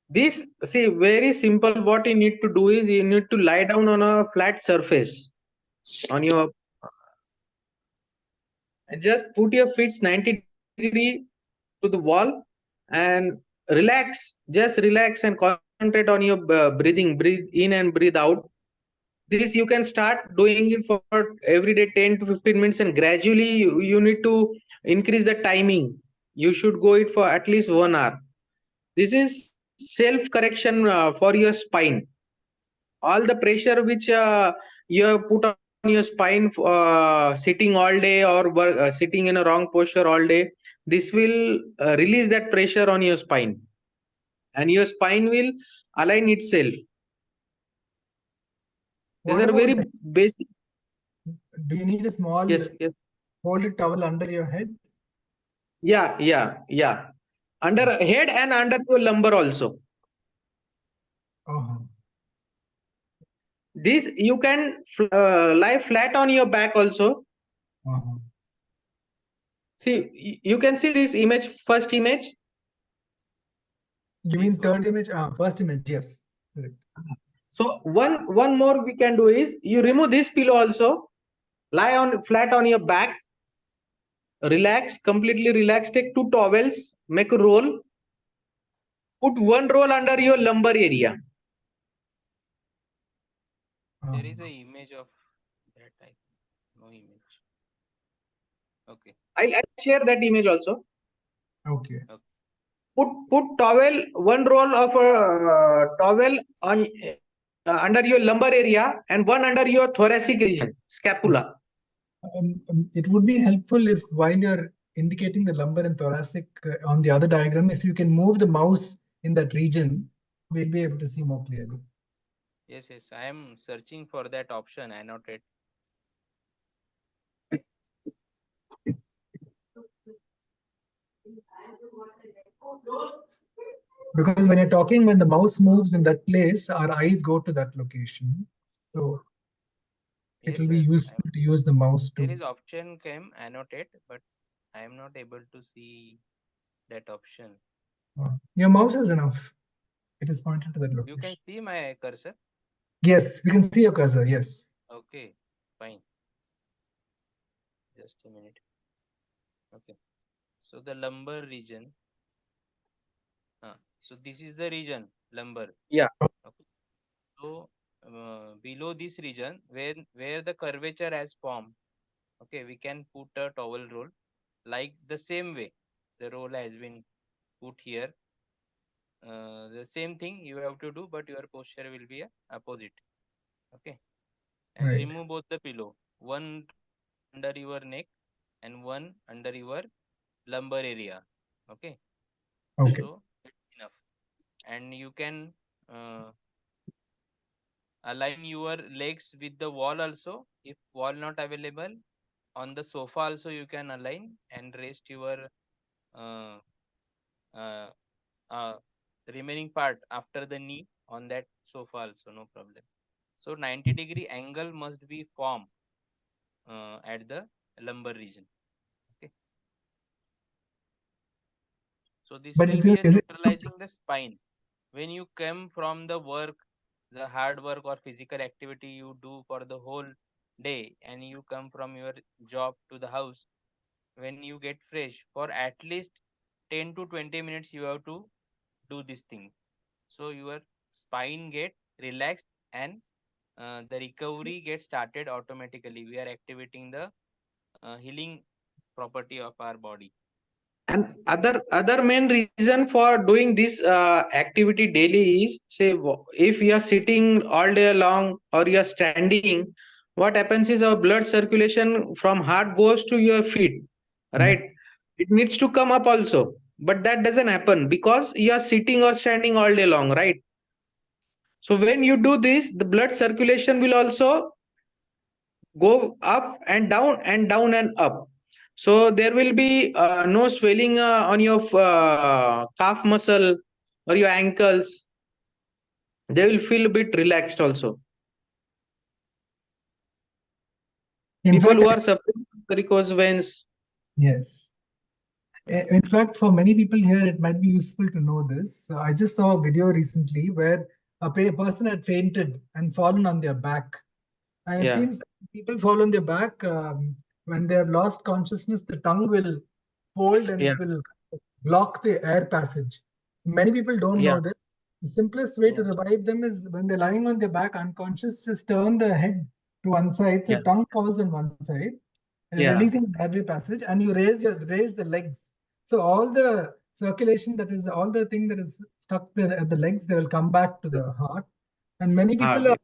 S7: This, see, very simple. What you need to do is you need to lie down on a flat surface. on your, and just put your feet 90 degree to the wall and relax, just relax and concentrate on your breathing. Breathe in and breathe out. This you can start doing it for every day 10 to 15 minutes, and gradually you need to increase the timing. You should go it for at least 1 hour. This is self correction for your spine. All the pressure which you have put on your spine sitting all day or sitting in a wrong posture all day, this will release that pressure on your spine, and your spine will align itself. These
S1: What
S7: are
S1: about,
S7: very basic.
S1: do you need a small
S7: Yes, yes.
S1: folded towel under your head?
S7: Yeah. Under head and under your lumbar also.
S1: Uh-huh.
S7: This you can lie flat on your back also.
S1: Uh-huh.
S7: See, you can see this image, first image.
S1: You mean third image? First image, yes. Correct.
S7: So one more we can do is you remove this pillow also, lie on flat on your back, relax, completely relax, take 2 towels, make a roll, put one roll under your lumbar area.
S2: There is a image of that type. No image. Okay.
S7: I'll share that image also.
S1: Okay.
S7: Put towel, one roll of a towel on under your lumbar area and one under your thoracic region, scapula.
S1: It would be helpful if while you're indicating the lumbar and thoracic on the other diagram, if you can move the mouse in that region, we'll be able to see more clearly.
S2: Yes. I am searching for that option. Annotate.
S1: Because when you're talking, when the mouse moves in that place, our eyes go to that location. So it will be useful to use the mouse
S2: There
S1: to.
S2: is option came annotate, but I am not able to see that option.
S1: Your mouse is enough. It is pointed to that location.
S2: You can see my cursor?
S1: Yes, we can see your cursor. Yes.
S2: Okay, fine. Just a minute. Okay. So the lumbar region. So this is the region, lumbar.
S7: Yeah.
S2: Okay. So below this region, where the curvature has formed, okay, we can put a towel roll like the same way the roll has been put here. The same thing you have to do, but your posture will be opposite. Okay. And
S1: Right.
S2: remove both the pillow, one under your neck and one under your lumbar area. Okay.
S1: Okay.
S2: So it's enough. And you can align your legs with the wall also. If wall not available, on the sofa also you can align and rest your uh, uh, remaining part after the knee on that sofa also, no problem. So 90-degree angle must be formed at the lumbar region. Okay. So this
S1: But
S2: will be a neutralizing the spine. When you come from the work, the hard work or physical activity you do for the whole day, and you come from your job to the house, when you get fresh, for at least 10 to 20 minutes you have to do this thing. So your spine get relaxed and the recovery gets started automatically. We are activating the healing property of our body.
S7: And other main reason for doing this activity daily is, say, if you are sitting all day long or you are standing, what happens is our blood circulation from heart goes to your feet, right? It needs to come up also, but that doesn't happen because you are sitting or standing all day long, right? So when you do this, the blood circulation will also go up and down and down and up. So there will be no swelling on your calf muscle or your ankles. They will feel a bit relaxed also. People who are suffering from varicose veins.
S1: Yes. In fact, for many people here, it might be useful to know this. I just saw a video recently where a person had fainted and fallen on their back. And it
S7: Yeah.
S1: seems that people fall on their back when they have lost consciousness. The tongue will fold and
S7: Yeah.
S1: it will block the air passage. Many people don't
S7: Yeah.
S1: know this. The simplest way to
S7: Yeah.
S1: revive them is when they're lying on their back unconscious, just turn the head to one side, so
S7: Yeah.
S1: tongue falls on one side,
S7: Yeah.
S1: releasing the airway passage, and you raise the legs. So all the circulation, that is all the thing that is stuck there at the legs, they will come back to the heart. And many people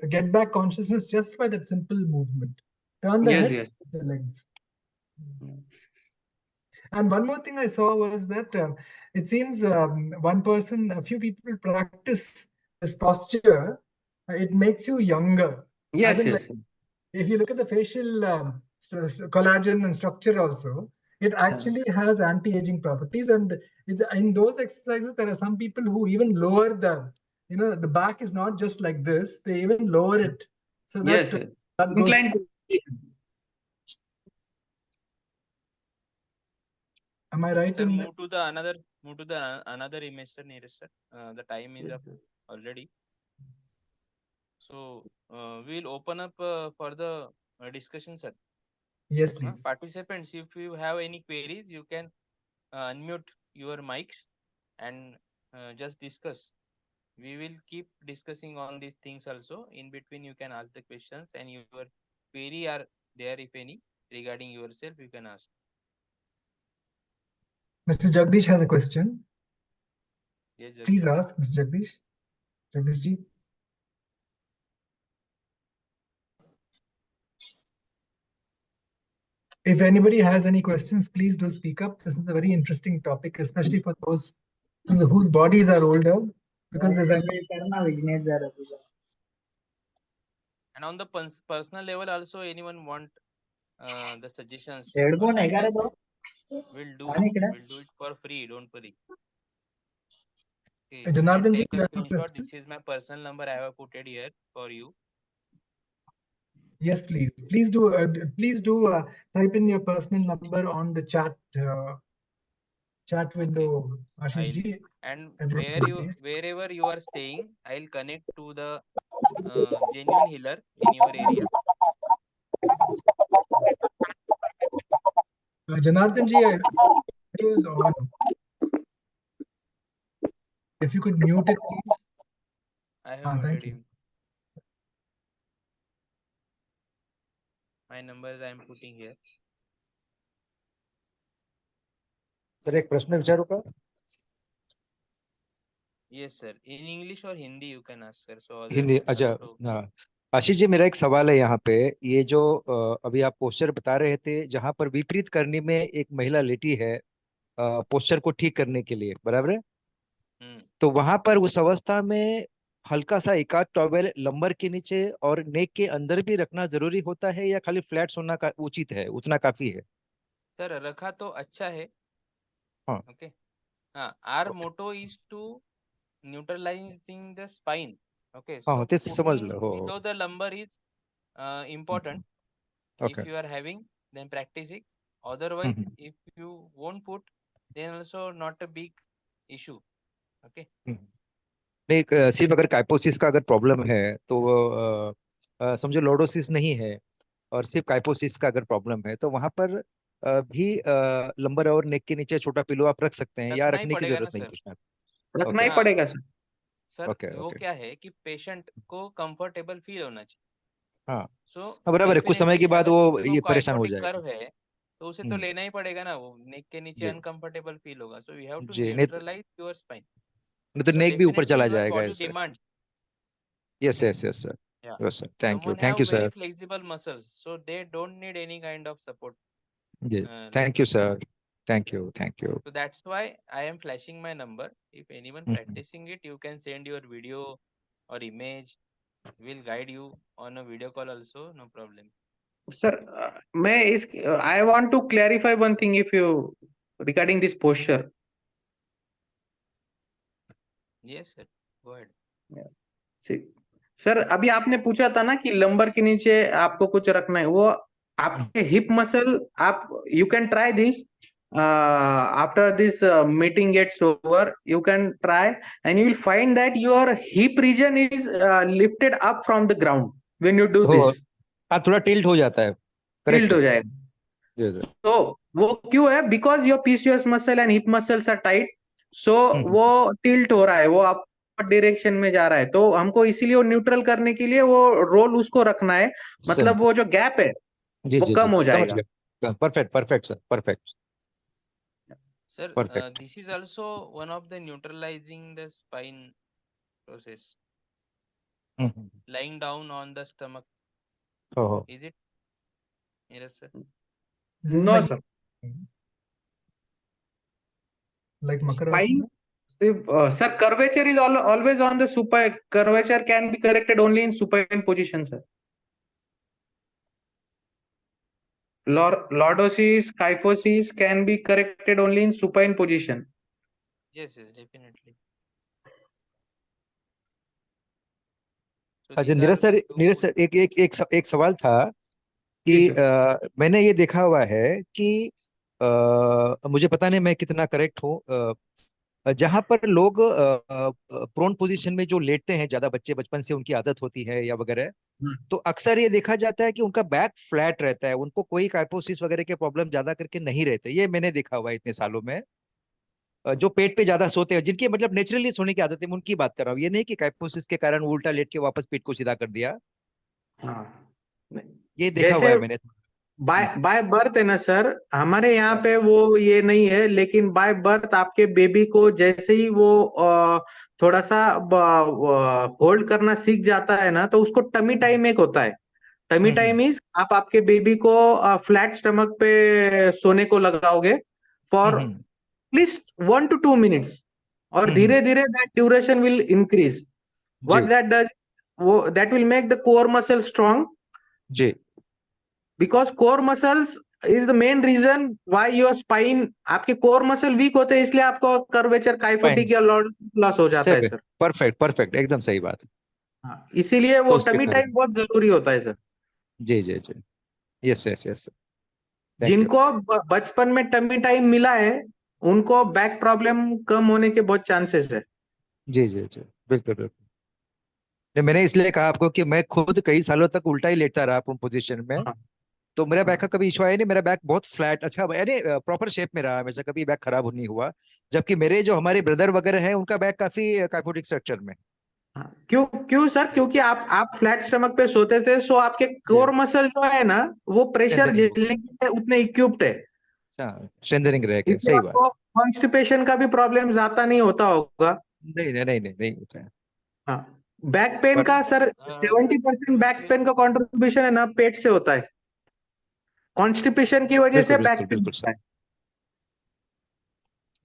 S1: get back consciousness just by that simple movement. Turn the
S7: Yes.
S1: head,
S7: Yes.
S1: raise the legs. And one more thing I saw was that it seems a few people practice this posture. It makes you younger. As
S7: Yes.
S1: in, like,
S7: Yes.
S1: if you look at the facial collagen and structure also, it actually has anti-aging properties. And in those exercises, there are some people who even lower the back is not just like this. They even lower it so that
S7: Yes. Yes.
S1: blood goes.
S7: Inclined.
S1: Am I right
S2: Sir,
S1: in
S2: move to the another image, sir. Neeraj sir. The time is up already. So we'll open up for the discussion, sir.
S1: Yes, please.
S2: Participants, if you have any queries, you can unmute your mics and just discuss. We will keep discussing on these things also. In between, you can ask the questions, and your query are there, if any, regarding yourself, you can ask.
S1: Mr. Jagdish has a question.
S2: Yes,
S1: Please
S2: Jagdish.
S1: ask, Mr. Jagdish. Jagdish ji. If anybody has any questions, please do speak up. This is a very interesting topic, especially for those whose bodies are older, because there's a
S2: And on the personal level, also, anyone want the suggestions?
S8: Headphone
S2: or
S8: है क्या रे
S2: feedback?
S8: तो?
S2: We'll do
S8: Dani
S2: it.
S8: किधर?
S2: We'll do it for free. Don't worry. Okay, you
S1: Janardhan
S2: can
S1: ji,
S2: take a
S1: you have a
S2: screenshot.
S1: question?
S2: This is my personal number. I have put it here for you.
S1: Yes, please. Please do type in your personal number on the chat window, Ashish ji.
S2: And
S1: Everyone will see it.
S2: wherever you are staying, I'll connect to the genuine healer in your area.
S1: Janardhan ji, video is on. If you could mute it, please.
S2: I have muted
S1: Thank you.
S2: him. My numbers I am putting here.
S8: Sir एक प्रश्न विचारू का?
S2: Yes, sir. In English or Hindi, you can ask, sir. So other
S8: Hindi.
S2: folks
S8: अच्छा
S2: also.
S8: हाँ, आशीष जी, मेरा एक सवाल है यहाँ पे। ये जो अभी आप पोस्चर बता रहे थे, जहाँ पर विपरीत करने में एक महिला लेटी है पोस्चर को ठीक करने के लिए, बराबर है? तो वहां पर उस अवस्था में हल्का सा एकाध टॉवेल लंबर के नीचे और नेक के अंदर भी रखना जरूरी होता है, या खाली फ्लैट सोना का उचित है, उतना काफी है?
S2: सर, रखा तो अच्छा है.
S8: हाँ.
S2: Okay. Our motto is to neutralizing the spine. Okay.
S8: हाँ,
S2: So
S8: ते समझ
S2: putting
S8: low.
S2: below the lumbar is important.
S8: Okay.
S2: If you are having, then practice it. Otherwise, if you won't put, then also not a big issue. Okay.
S8: नहीं, सिर्फ अगर काइपोसिस का अगर problem है तो समझो लॉर्डोसिस नहीं है और सिर्फ काइपोसिस का अगर प्रॉब्लम है, तो वहां पर भी लंबर और नेक के नीचे छोटा पिलो आप रख सकते हैं, या
S2: रखना ही
S8: रखने की
S2: पड़ेगा
S8: जरूरत
S2: ना,
S8: नहीं
S2: सर.
S8: कुछ ना?
S7: रखना ही
S2: हाँ.
S7: पड़ेगा सर.
S2: सर,
S8: Okay,
S2: वो
S8: okay.
S2: क्या है कि पेशेंट को कंफर्टेबल फील होना चाहिए.
S8: हाँ.
S2: सो
S8: बराबर है, कुछ समय के बाद
S2: अगर
S8: वो
S2: किसी
S8: ये
S2: को
S8: परेशान हो
S2: काइपोटिक
S8: जाएगा.
S2: कर्व है, तो उसे तो लेना ही पड़ेगा ना. वो नेक के नीचे
S8: जी.
S2: अनकंफर्टेबल फील होगा. सो यू हैव टू
S8: जी,
S2: न्यूट्रलाइज योर स्पाइन.
S8: नहीं तो
S2: So
S8: नेक भी ऊपर
S2: definitely
S8: चला
S2: your
S8: जाएगा
S2: body
S8: ऐसे.
S2: demands.
S8: Yes, yes, yes, sir.
S2: Yeah.
S8: Yes, sir. Thank you.
S2: Someone
S8: Thank
S2: have
S8: you,
S2: very
S8: sir.
S2: flexible muscles, so they don't need any kind of support.
S8: जी. Thank you, sir. Thank you. Thank you.
S2: So that's why I am flashing my number. If anyone practicing it, you can send your video or image. We'll guide you on a video call also, no problem.
S7: Sir, I want to clarify one thing regarding this posture.
S2: Yes, sir. Go ahead.
S7: Sir, अभी आपने पूछा था ना कि lumbar के नीचे आपको कुछ रखना है, वो आपके हिप मसल, आप you can try this after this meeting gets over. You can try and you will find that your hip region is lifted up from the ground. when you do
S8: हो
S7: this.
S8: हाँ, थोड़ा tilt हो जाता है,
S7: Tilt
S8: correct
S7: हो
S8: है।
S7: जाएगा.
S8: Yes, sir.
S7: तो वो क्यों है? Because your PCOS muscle and hip muscles are tight. So वो टिल्ट हो रहा है, वो आप डायरेक्शन में जा रहा है. तो हमको इसीलिए वो न्यूट्रल करने के लिए वो रोल उसको रखना है. मतलब वो जो गैप है
S8: जी
S7: वो
S8: जी
S7: कम
S8: जी
S7: हो
S8: समझ
S7: जाएगा.
S8: गया, perfect perfect sir, perfect
S2: Sir,
S8: perfect.
S2: this is also one of the neutralizing the spine process. Lying down on the stomach.
S8: Oh,
S2: Is it? Yes, sir.
S1: This is
S7: No,
S1: like
S7: sir.
S1: like Makarasana.
S7: Spine, sir, curvature is always on the supine. Curvature can be corrected only in supine position, sir. Lordosis, kyphosis can be corrected only in supine position.
S2: Yes, yes, definitely. So
S8: अच्छा
S2: these are
S8: Neeraj sir,
S2: the two
S8: Neeraj sir
S2: good-
S8: एक सवाल था कि
S7: जी sir.
S8: मैंने ये देखा हुआ है कि मुझे पता नहीं मैं कितना करेक्ट हूँ, जहां पर लोग प्रोन पोजीशन में जो लेटते हैं, ज्यादा बच्चे बचपन से उनकी आदत होती है या वगैरह, तो अक्सर ये देखा जाता है कि उनका बैक फ्लैट रहता है, उनको कोई काइपोसिस वगैरह के प्रॉब्लम ज्यादा करके नहीं रहते। ये मैंने देखा हुआ है इतने सालों में। जो पेट पे ज्यादा सोते हैं, जिनकी मतलब नेचुरली सोने की आदत है, मैं उनकी बात कर रहा हूँ, ये नहीं कि काइपोसिस के कारण वो उल्टा लेट के वापस पेट को सीधा कर दिया।
S7: हाँ.
S8: ये देखा हुआ
S7: जैसे
S8: है मैंने।
S7: बाय बर्थ है ना सर, हमारे यहाँ पे वो ये नहीं है, लेकिन बाय बर्थ आपके बेबी को जैसे ही वो थोड़ा सा होल्ड करना सीख जाता है ना, तो उसको टमी टाइम एक होता है. टमी टाइम इज आप आपके बेबी को फ्लैट स्टमक पे सोने को लगाओगे फॉर एटलीस्ट 1 to 2 minutes, और धीरे धीरे that duration will increase. What
S8: जी
S7: दैट डज, वो that will make the core muscle strong.
S8: जी
S7: because core muscles is the main reason why your spine, आपके कोर मसल वीक होते हैं इसलिए आपको कर्वेचर, काइफोटिक या लॉस हो जाता है सर.
S8: परफेक्ट परफेक्ट, एकदम सही बात।
S7: हाँ, इसीलिए वो
S8: तो उसके
S7: टमी
S8: कारण
S7: टाइम बहुत जरूरी होता है सर.
S8: जी जी जी, yes yes yes, thank you.
S7: जिनको बचपन में टमी टाइम मिला है उनको बैक प्रॉब्लम कम होने के बहुत चांसेस है.
S8: जी जी जी, बिल्कुल बिल्कुल। नहीं, मैंने इसलिए कहा आपको कि मैं खुद कई सालों तक उल्टा ही लेटता रहा प्रोन पोजीशन में,
S7: हाँ,
S8: तो मेरा बैक का
S7: हाँ.
S8: कभी इशू आया नहीं। मेरा बैक बहुत फ्लैट, अच्छा यानी प्रॉपर शेप में रहा हमेशा, कभी बैक खराब नहीं हुआ। जबकि मेरे जो हमारे ब्रदर वगैरह हैं, उनका बैक काफी काइफोटिक स्ट्रक्चर में।
S7: हाँ. क्यों क्यों सर? क्योंकि आप फ्लैट स्टमक पे सोते थे, सो आपके कोर मसल जो है ना वो प्रेशर
S8: स्ट्रेंथनिंग,
S7: झेलने के लिए उतने इक्विप्ड है.
S8: हाँ स्ट्रेंथनिंग रह के,
S7: इसलिए
S8: सही बात।
S7: आपको कॉन्स्टिपेशन का भी प्रॉब्लम ज्यादा नहीं होता होगा.
S8: नहीं नहीं नहीं नहीं, नहीं होता है।
S7: हाँ. बैक पेन
S8: पर
S7: का सर 70% बैक पेन का कंट्रीब्यूशन है ना पेट से होता है. कॉन्स्टिपेशन की वजह
S8: बिल्कुल
S7: से बैक
S8: बिल्कुल
S7: पेन
S8: बिल्कुल
S7: होता
S8: सर,
S7: है.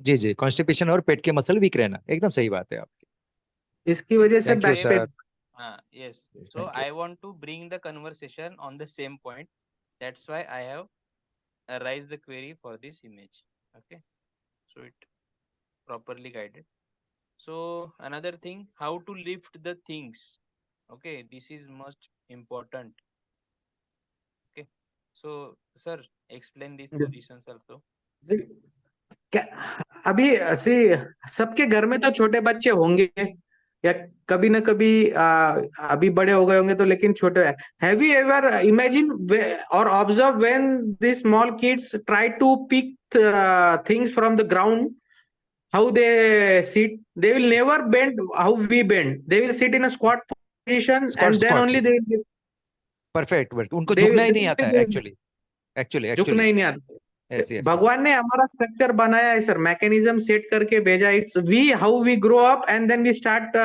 S8: जी जी, कॉन्स्टिपेशन और पेट के मसल वीक रहना, एकदम सही बात है आपकी।
S7: इसकी वजह से
S8: thank you
S7: back pain.
S8: Sir,
S2: yes. So
S8: thank you.
S2: I want to bring the conversation on the same point. That's why I have raised the query for this image. Okay. So it properly guided. So another thing, how to lift the things. Okay, this is much important. Okay. So sir, explain these positions also.
S7: क्या अभी सी सबके घर में तो छोटे बच्चे होंगे या कभी ना कभी अभी बड़े हो गए होंगे, तो लेकिन छोटे. हैव यू एवर इमेजिन और observe when the small kids try to pick things from the ground, how they sit? They will never bend how we bend. They will sit in a squat position
S8: squat
S7: and then
S8: squat,
S7: only they will
S8: perfect, उनको
S7: they
S8: झुकना
S7: will
S8: ही नहीं आता है
S7: they will
S8: actually, actually
S7: झुकना
S8: actually.
S7: ही नहीं आता.
S8: Yes yes yes,
S7: भगवान ने हमारा स्ट्रक्चर बनाया है सर, मैकेनिज्म सेट करके भेजा. It's we how we grow up and then we start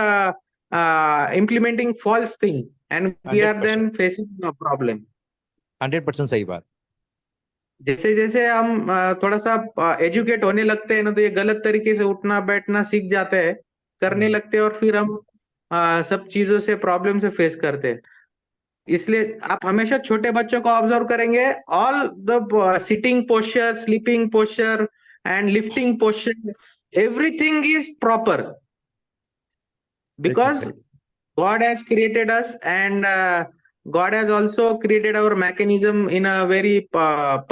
S7: implementing false thing and we are
S8: 100%,
S7: then facing a problem.
S8: 100% सही बात।
S7: जैसे जैसे हम थोड़ा सा एजुकेट होने लगते हैं ना, तो ये गलत तरीके से उठना बैठना सीख जाते हैं, करने लगते हैं, और फिर हम सब चीजों से प्रॉब्लम से फेस करते हैं. इसलिए आप हमेशा छोटे बच्चों को ऑब्जर्व करेंगे, all the sitting posture, sleeping posture and lifting posture, everything is proper
S8: एकदम
S7: because
S8: सही।
S7: God has created us, and God has also created our mechanism in a very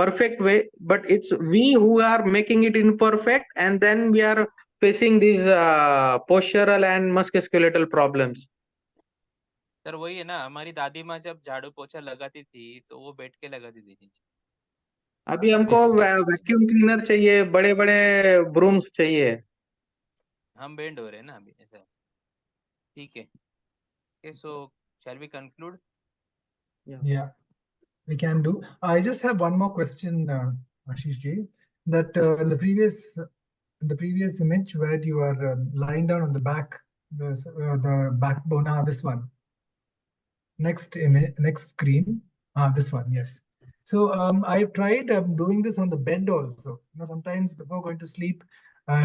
S7: perfect way, but it's we who are making it imperfect, and then we are facing these postural and musculoskeletal problems.
S2: Sir वही है ना, हमारी दादी माँ जब झाड़ू पोछा लगाती थी तो वो बैठ के लगाती थी नीचे।
S7: अभी हमको वैक्यूम क्लीनर चाहिए, बड़े बड़े ब्रूम्स चाहिए।
S2: हम बेंड हो रहे हैं ना अभी ऐसा। ठीक है, okay, so shall we conclude?
S1: Yeah, we can do. I just have one more question, Ashish ji. That in the previous image where you are lying down on the back, the backbone. This one. Next image, next screen. This one. Yes. So I've tried doing this on the bed also. Sometimes before going to sleep,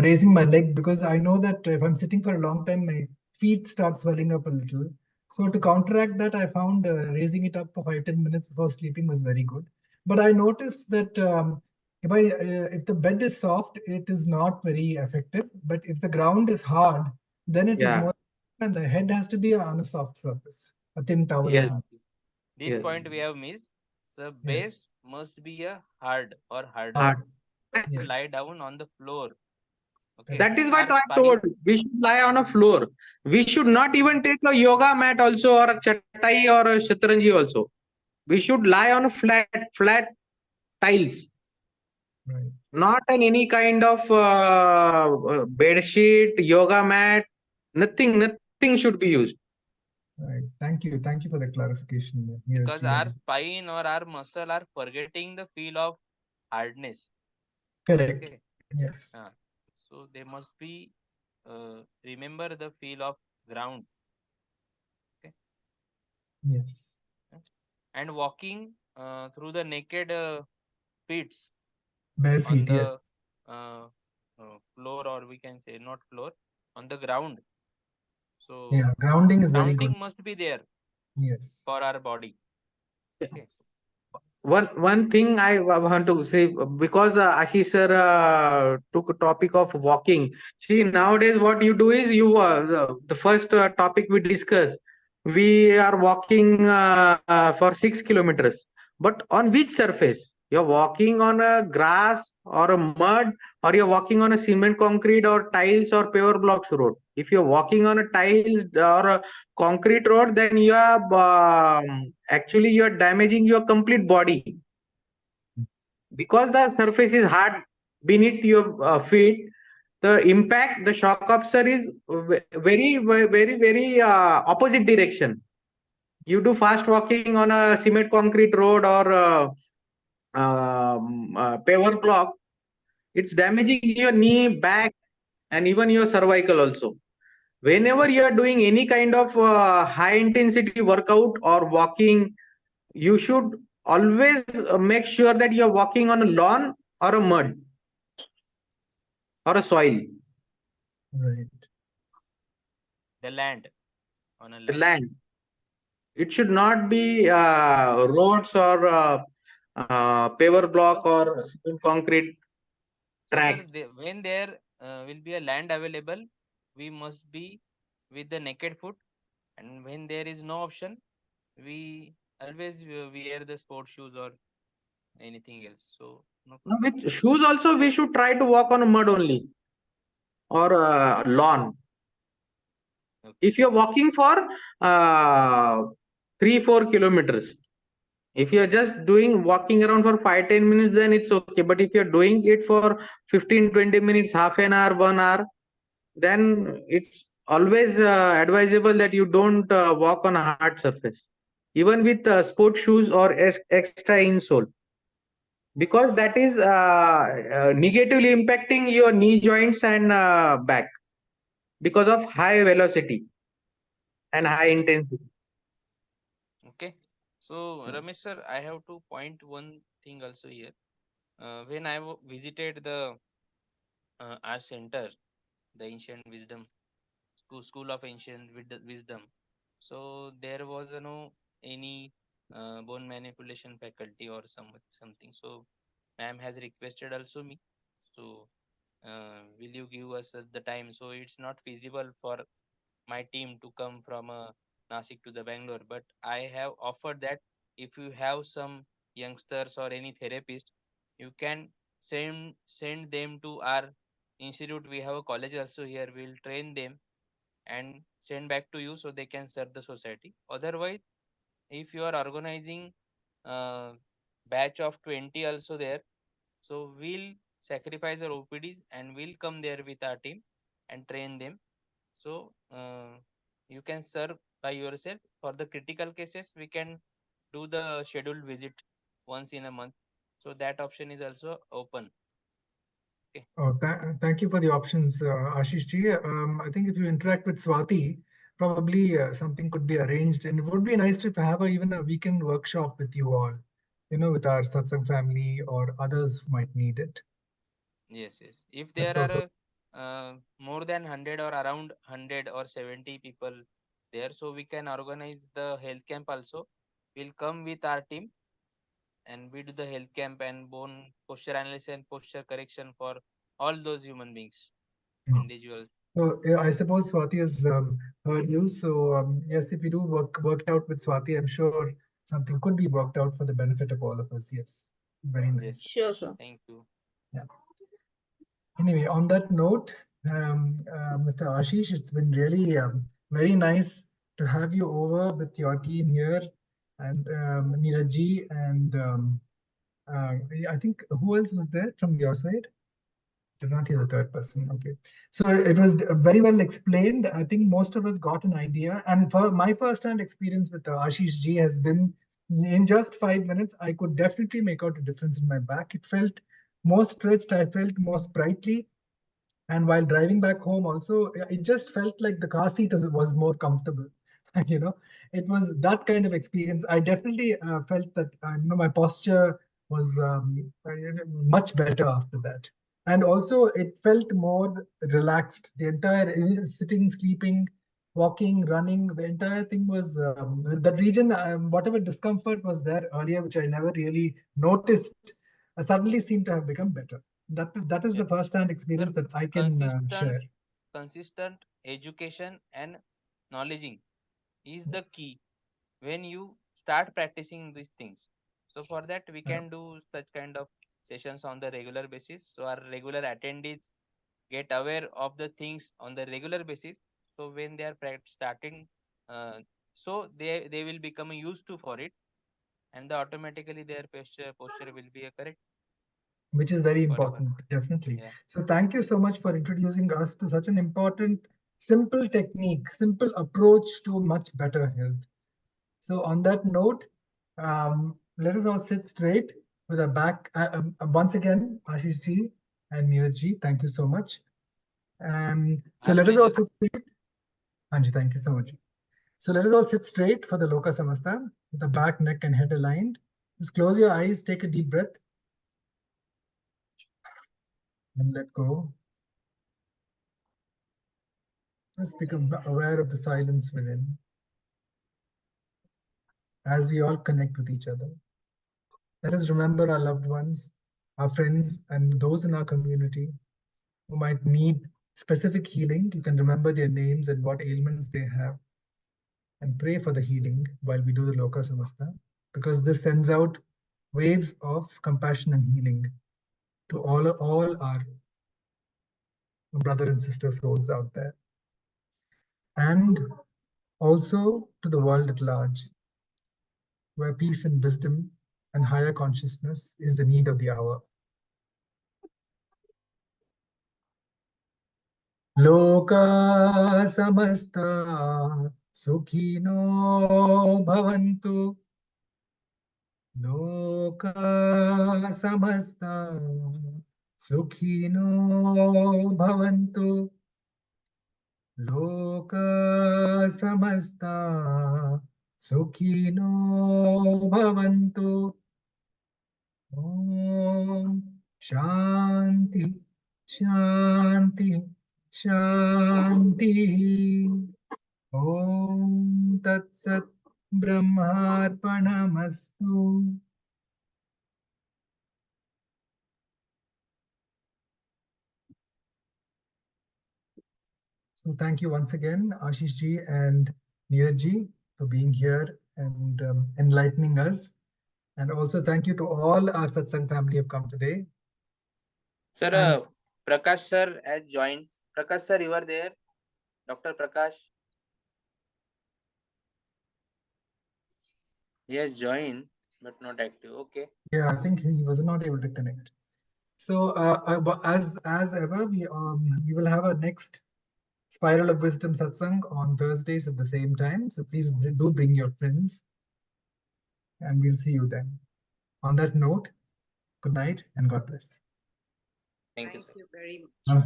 S1: raising my leg, because I know that if I'm sitting for a long time, my feet start swelling up a little. So to counteract that, I found raising it up for 5-10 minutes before sleeping was very good. But I noticed that if the bed is soft, it is not very effective. But if the ground is hard, then it is
S7: Yeah.
S1: more. And the head has to be on a soft surface, a thin towel.
S7: Yes.
S2: This
S7: Yes.
S2: point we have missed. The base must be a hard or harder.
S7: Hard.
S2: To lie down on the floor. Okay.
S7: That is what
S2: Our
S7: I told. We should lie on a floor. We should not even take a yoga mat also, or a chatai or a shatranji also. We should lie on a flat tiles.
S1: Right.
S7: Not on any kind of bed sheet, yoga mat. Nothing should be used.
S1: Right. Thank you for the clarification. Here,
S2: Because our spine or our muscle are forgetting the feel of hardness.
S1: correct.
S2: Okay.
S1: Yes.
S2: So they must be remember the feel of ground. Okay.
S1: Yes.
S2: And walking through the naked feet
S1: Bare
S2: on
S1: feet. Yes.
S2: the floor, or we can say not floor, on the ground. So
S1: Yeah, grounding is very good.
S2: grounding must be there
S1: Yes.
S2: for our body. Okay.
S7: One thing I want to say, because Ashish sir took a topic of walking. See, nowadays what you do is the first topic we discussed, we are walking for 6 kilometers. But on which surface? You're walking on a grass or a mud, or you're walking on a cement concrete or tiles or paver blocks road. If you're walking on a tiles or a concrete road, then you are actually you're damaging your complete body, because the surface is hard beneath your feet. The impact, the shock absorber is very opposite direction. You do fast walking on a cement concrete road or paver block, it's damaging your knee, back, and even your cervical also. Whenever you are doing any kind of high intensity workout or walking, you should always make sure that you are walking on a lawn or a mud or a soil.
S1: Right.
S2: The land. On a
S7: The
S2: land.
S7: land. It should not be roads or paver block or concrete track.
S2: So, sir, when there will be a land available, we must be with the naked foot, and when there is no option, we always wear the sports shoes or anything else. So no
S7: Now,
S2: problem.
S7: with shoes also, we should try to walk on a mud only or lawn.
S2: Okay.
S7: If you're walking for 3-4 kilometers, if you're just doing walking around for 5-10 minutes, then it's okay. But if you're doing it for 15-20 minutes, half an hour, 1 hour, then it's always advisable that you don't walk on a hard surface, even with sport shoes or extra insole, because that is negatively impacting your knee joints and back because of high velocity and high intensity.
S2: Okay. So Ramesh sir, I have to point one thing also here. When I visited the our center, the Ancient Wisdom School of Ancient Wisdom, so there was no any bone manipulation faculty or something. So ma'am has requested also me. So will you give us the time? So it's not feasible for my team to come from Nasik to the Bangalore, but I have offered that if you have some youngsters or any therapist, you can send them to our institute. We have a college also here. We'll train them and send back to you so they can serve the society. Otherwise, if you are organizing batch of 20 also there, so we'll sacrifice our OPDs and we'll come there with our team and train them. So you can serve by yourself. For the critical cases, we can do the scheduled visit once in a month. So that option is also open. Okay.
S1: Oh, thank you for the options, Ashish ji. I think if you interact with Swati, probably something could be arranged, and it would be nice to have even a weekend workshop with you all, with our Satsang family or others who might need it.
S2: Yes, yes. If
S1: That's
S2: there
S1: also
S2: are more than 100 or around 100 or 70 people there, so we can organize the health camp also. We'll come with our team and we do the health camp and bone posture analysis and posture correction for all those human beings, individuals.
S1: So I suppose Swati has heard you. So yes, if we do worked out with Swati, I'm sure something could be worked out for the benefit of all of us. Yes, very nice.
S2: Yes.
S4: Sure, sir.
S2: Thank you.
S1: Yeah. Anyway, on that note, Mr. Ashish, it's been really very nice to have you over with your team here, and Neeraj and I think who else was there from your side? Did not hear the third person. Okay. So it was very well explained. I think most of us got an idea. And for my first-hand experience with Ashish ji has been in just 5 minutes, I could definitely make out a difference in my back. It felt more stretched. I felt more sprightly. And while driving back home also, it just felt like the car seat was more comfortable. And it was that kind of experience. I definitely felt that my posture was much better after that. And also it felt more relaxed. The entire sitting, sleeping, walking, running, the entire thing was that region, whatever discomfort was there earlier, which I never really noticed, suddenly seemed to have become better. That is the first-hand experience that I can share.
S2: Consistent education and knowledging is the key when you start practicing these things. So for that, we can do such kind of sessions on the regular basis. So our regular attendees get aware of the things on the regular basis. So when they are starting, so they will become used to for it, and automatically their posture will be correct.
S1: Which is very
S2: Forever.
S1: important, definitely.
S2: Yeah.
S1: So thank you so much for introducing us to such an important, simple technique, simple approach to much better health. So on that note, let us all sit straight with our back. Once again, Ashish ji and Neeraj ji, thank you so much. So let us all sit straight. Anji, thank you so much. So let us all sit straight for the Loka Samastha, with the back, neck, and head aligned. Just close your eyes, take a deep breath, and let go. Just become aware of the silence within as we all connect with each other. Let us remember our loved ones, our friends, and those in our community who might need specific healing. You can remember their names and what ailments they have, and pray for the healing while we do the Loka Samastha, because this sends out waves of compassion and healing to all our brother and sister souls out there, and also to the world at large, where peace and wisdom and higher consciousness is the need of the hour. Loka samasta sukhino bhavantu. Loka samasta sukhino bhavantu. Loka samasta sukhino bhavantu. Om Shanti Shanti Shanti. Om Tat Sat Brahmarpanamastu. So thank you once again, Ashish ji and Neeraj ji, for being here and enlightening us. And also thank you to all our Satsang family who have come today.
S2: Sir, Prakash sir has joined. Prakash sir, you are there? Dr. Prakash. He has joined but not active. Okay.
S1: Yeah, I think he was not able to connect. So as ever, we will have a next Spiral of Wisdom Satsang on Thursdays at the same time. So please do bring your friends, and we'll see you then. On that note, good night and God bless.
S2: Thank you,
S3: Thank
S2: sir.
S3: you very much.
S1: Namaste.